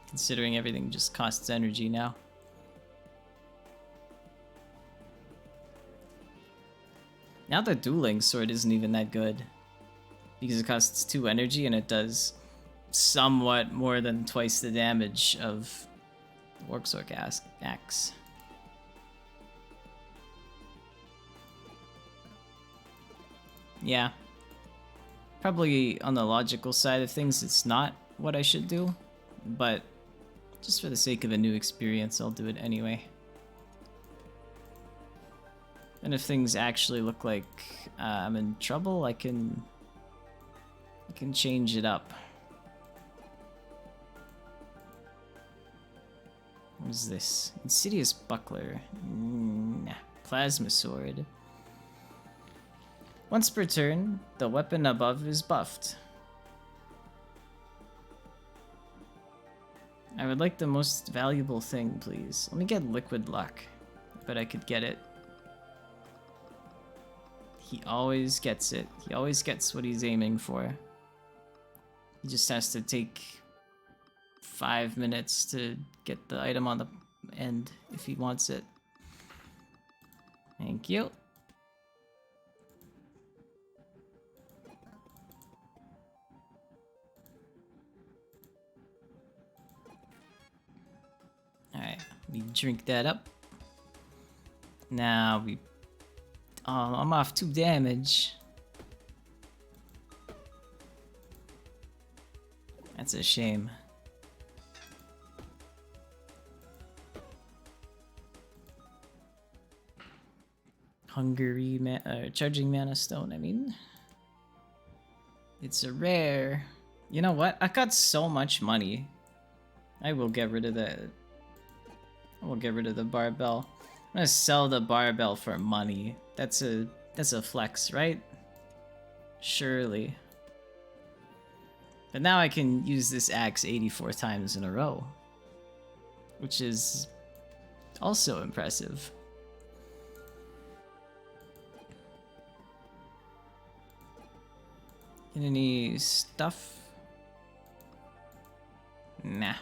considering everything just costs energy now. Now the dueling sword isn't even that good, because it costs 2 energy and it does somewhat more than twice the damage of the Orc axe. Yeah. Probably on the logical side of things, it's not what I should do, but just for the sake of a new experience, I'll do it anyway. And if things actually look like I'm in trouble, I can change it up. What is this? Insidious Buckler. Plasma Sword. Once per turn, the weapon above is buffed. I would like the most valuable thing, please. Let me get Liquid Luck. But I could get it. He always gets it. He always gets what he's aiming for. He just has to take 5 minutes to get the item on the end if he wants it. Thank you. We drink that up. Now we... Oh, I'm off 2 damage. That's a shame. Charging mana stone, I mean. It's a rare. You know what? I've got so much money. I will get rid of the... I will get rid of the barbell. I'm gonna sell the barbell for money. That's a flex, right? Surely. But now I can use this axe 84 times in a row. Which is also impressive. Get any stuff? Nah.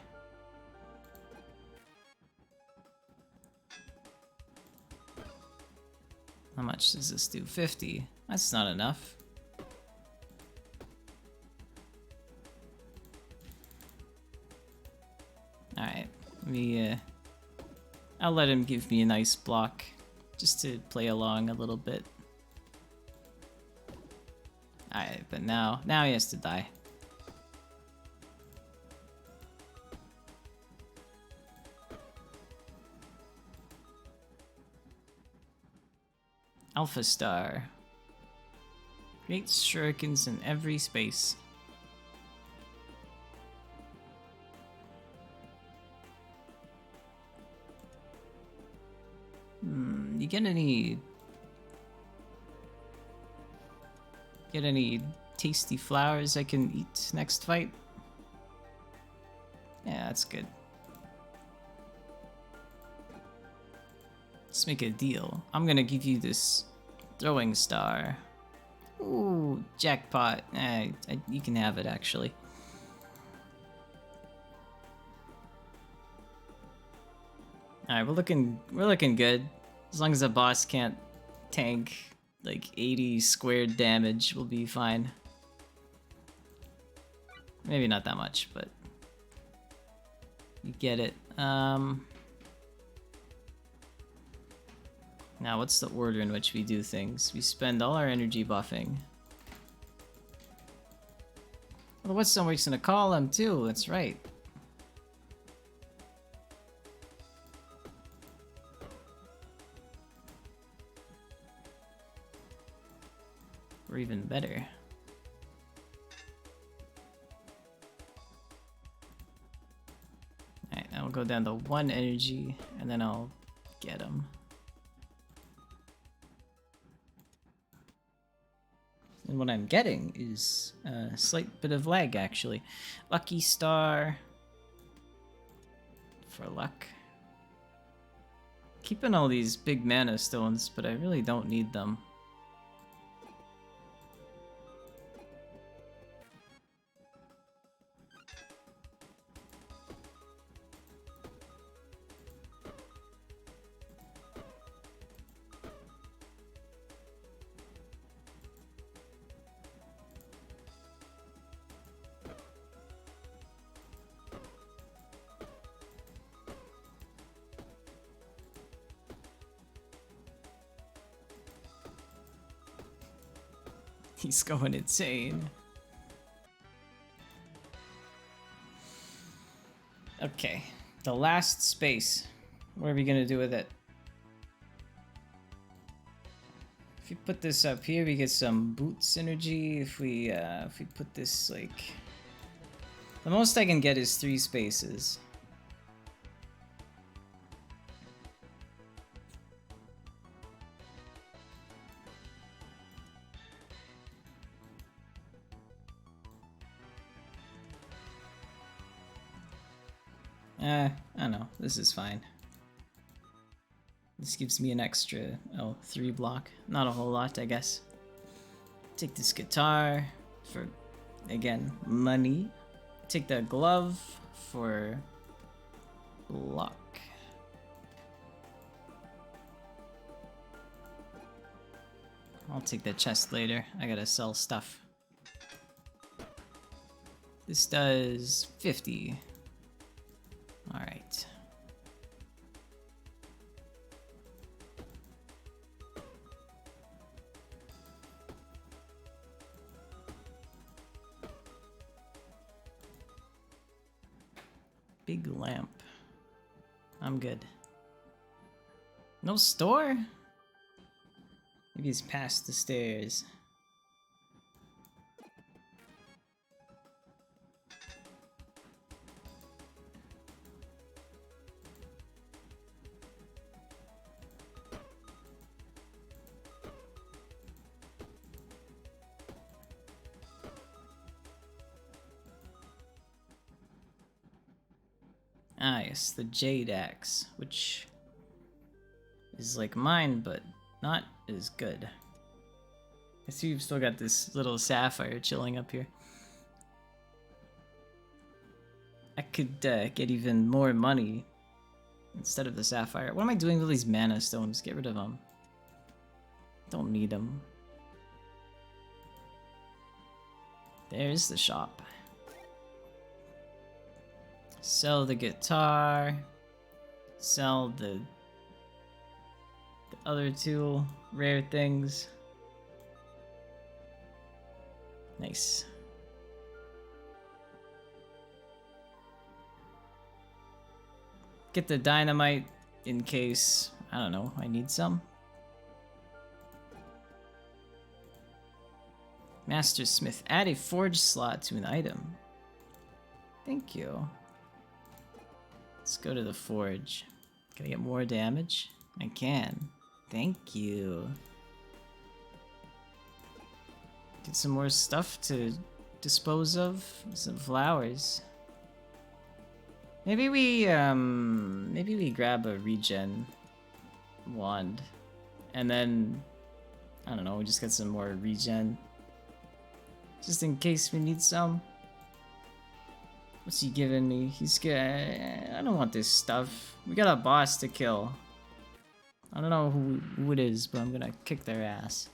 How much does this do? 50. That's not enough. Alright, I'll let him give me a nice block, just to play along a little bit. Alright, but now he has to die. Alpha Star. Creates shurikens in every space. You get any tasty flowers I can eat next fight? Yeah, that's good. Let's make a deal. I'm gonna give you this throwing star. Ooh, jackpot. You can have it, actually. Alright, we're looking good. As long as the boss can't tank like 80 squared damage, we'll be fine. Maybe not that much, but you get it. Now, what's the order in which we do things? We spend all our energy buffing. Well, the whetstone works in a column too, that's right. Or even better. Alright, I'll go down to 1 energy, and then I'll get him. And what I'm getting is a slight bit of lag, actually. Lucky Star for luck. Keeping all these big mana stones, but I really don't need them. He's going insane. Okay, the last space. What are we gonna do with it? If we put this up here, we get some boot synergy. If we put this like, the most I can get is 3 spaces. I don't know. This is fine. This gives me an extra, 3 block. Not a whole lot, I guess. Take this guitar for, again, money. Take the glove for luck. I'll take the chest later. I gotta sell stuff. This does 50. Alright. Big lamp. I'm good. No store? Maybe it's past the stairs. Ah, yes, the Jade Axe, which is like mine, but not as good. I see you've still got this little sapphire chilling up here. I could get even more money instead of the sapphire. What am I doing with these mana stones? Get rid of them. Don't need them. There's the shop. Sell the guitar. Sell the other two rare things. Nice. Get the dynamite in case, I don't know, I need some. Master Smith, add a forge slot to an item. Thank you. Let's go to the forge. Can I get more damage? I can. Thank you. Get some more stuff to dispose of. Some flowers. Maybe we grab a regen wand. And then, I don't know, we just get some more regen. Just in case we need some. What's he giving me? He's good. I don't want this stuff. We got a boss to kill. I don't know who it is, but I'm gonna kick their ass.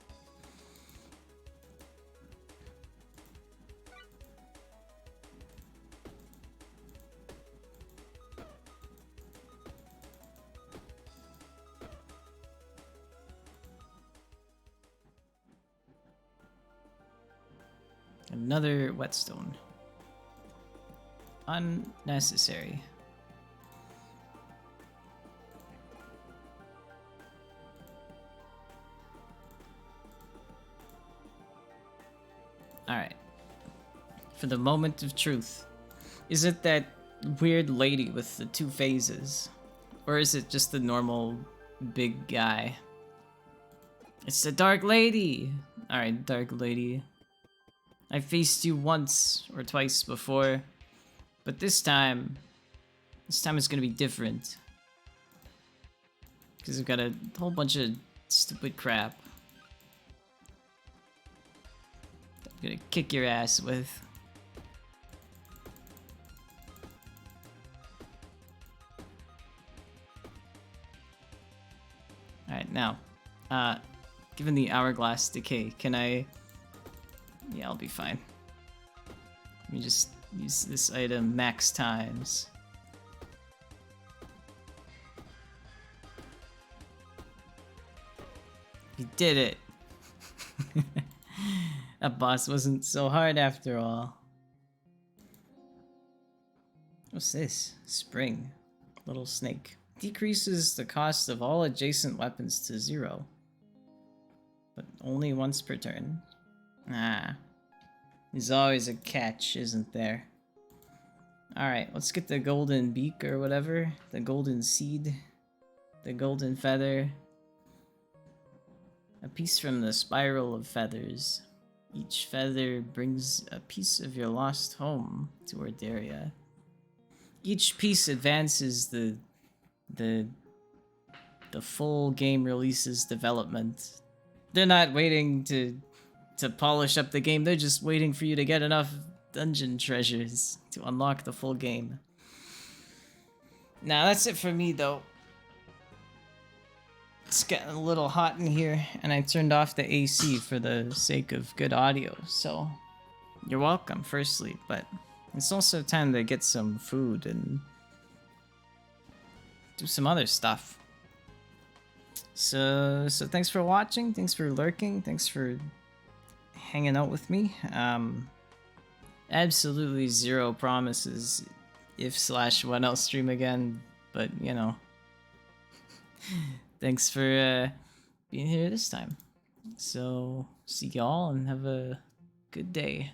Another whetstone. Unnecessary. Alright. For the moment of truth. Is it that weird lady with the two phases? Or is it just the normal big guy? It's the Dark Lady! Alright, Dark Lady. I faced you once or twice before, but this time it's gonna be different. Because I've got a whole bunch of stupid crap that I'm gonna kick your ass with. Alright, now, given the hourglass decay, can I... Yeah, I'll be fine. Let me just use this item max times. We did it! That boss wasn't so hard after all. What's this? Spring. Little snake. Decreases the cost of all adjacent weapons to 0. But only once per turn. Ah. There's always a catch, isn't there? Alright, let's get the golden beak or whatever. The golden seed. The golden feather. A piece from the spiral of feathers. Each feather brings a piece of your lost home to Ordaria. Each piece advances the full game release's development. They're not waiting to polish up the game, they're just waiting for you to get enough dungeon treasures to unlock the full game. Now that's it for me though. It's getting a little hot in here, and I turned off the AC for the sake of good audio, so you're welcome, firstly, but it's also time to get some food and do some other stuff. So thanks for watching, thanks for lurking, thanks for hanging out with me. Absolutely zero promises if slash when I'll stream again, but you know, thanks for being here this time. So see y'all and have a good day.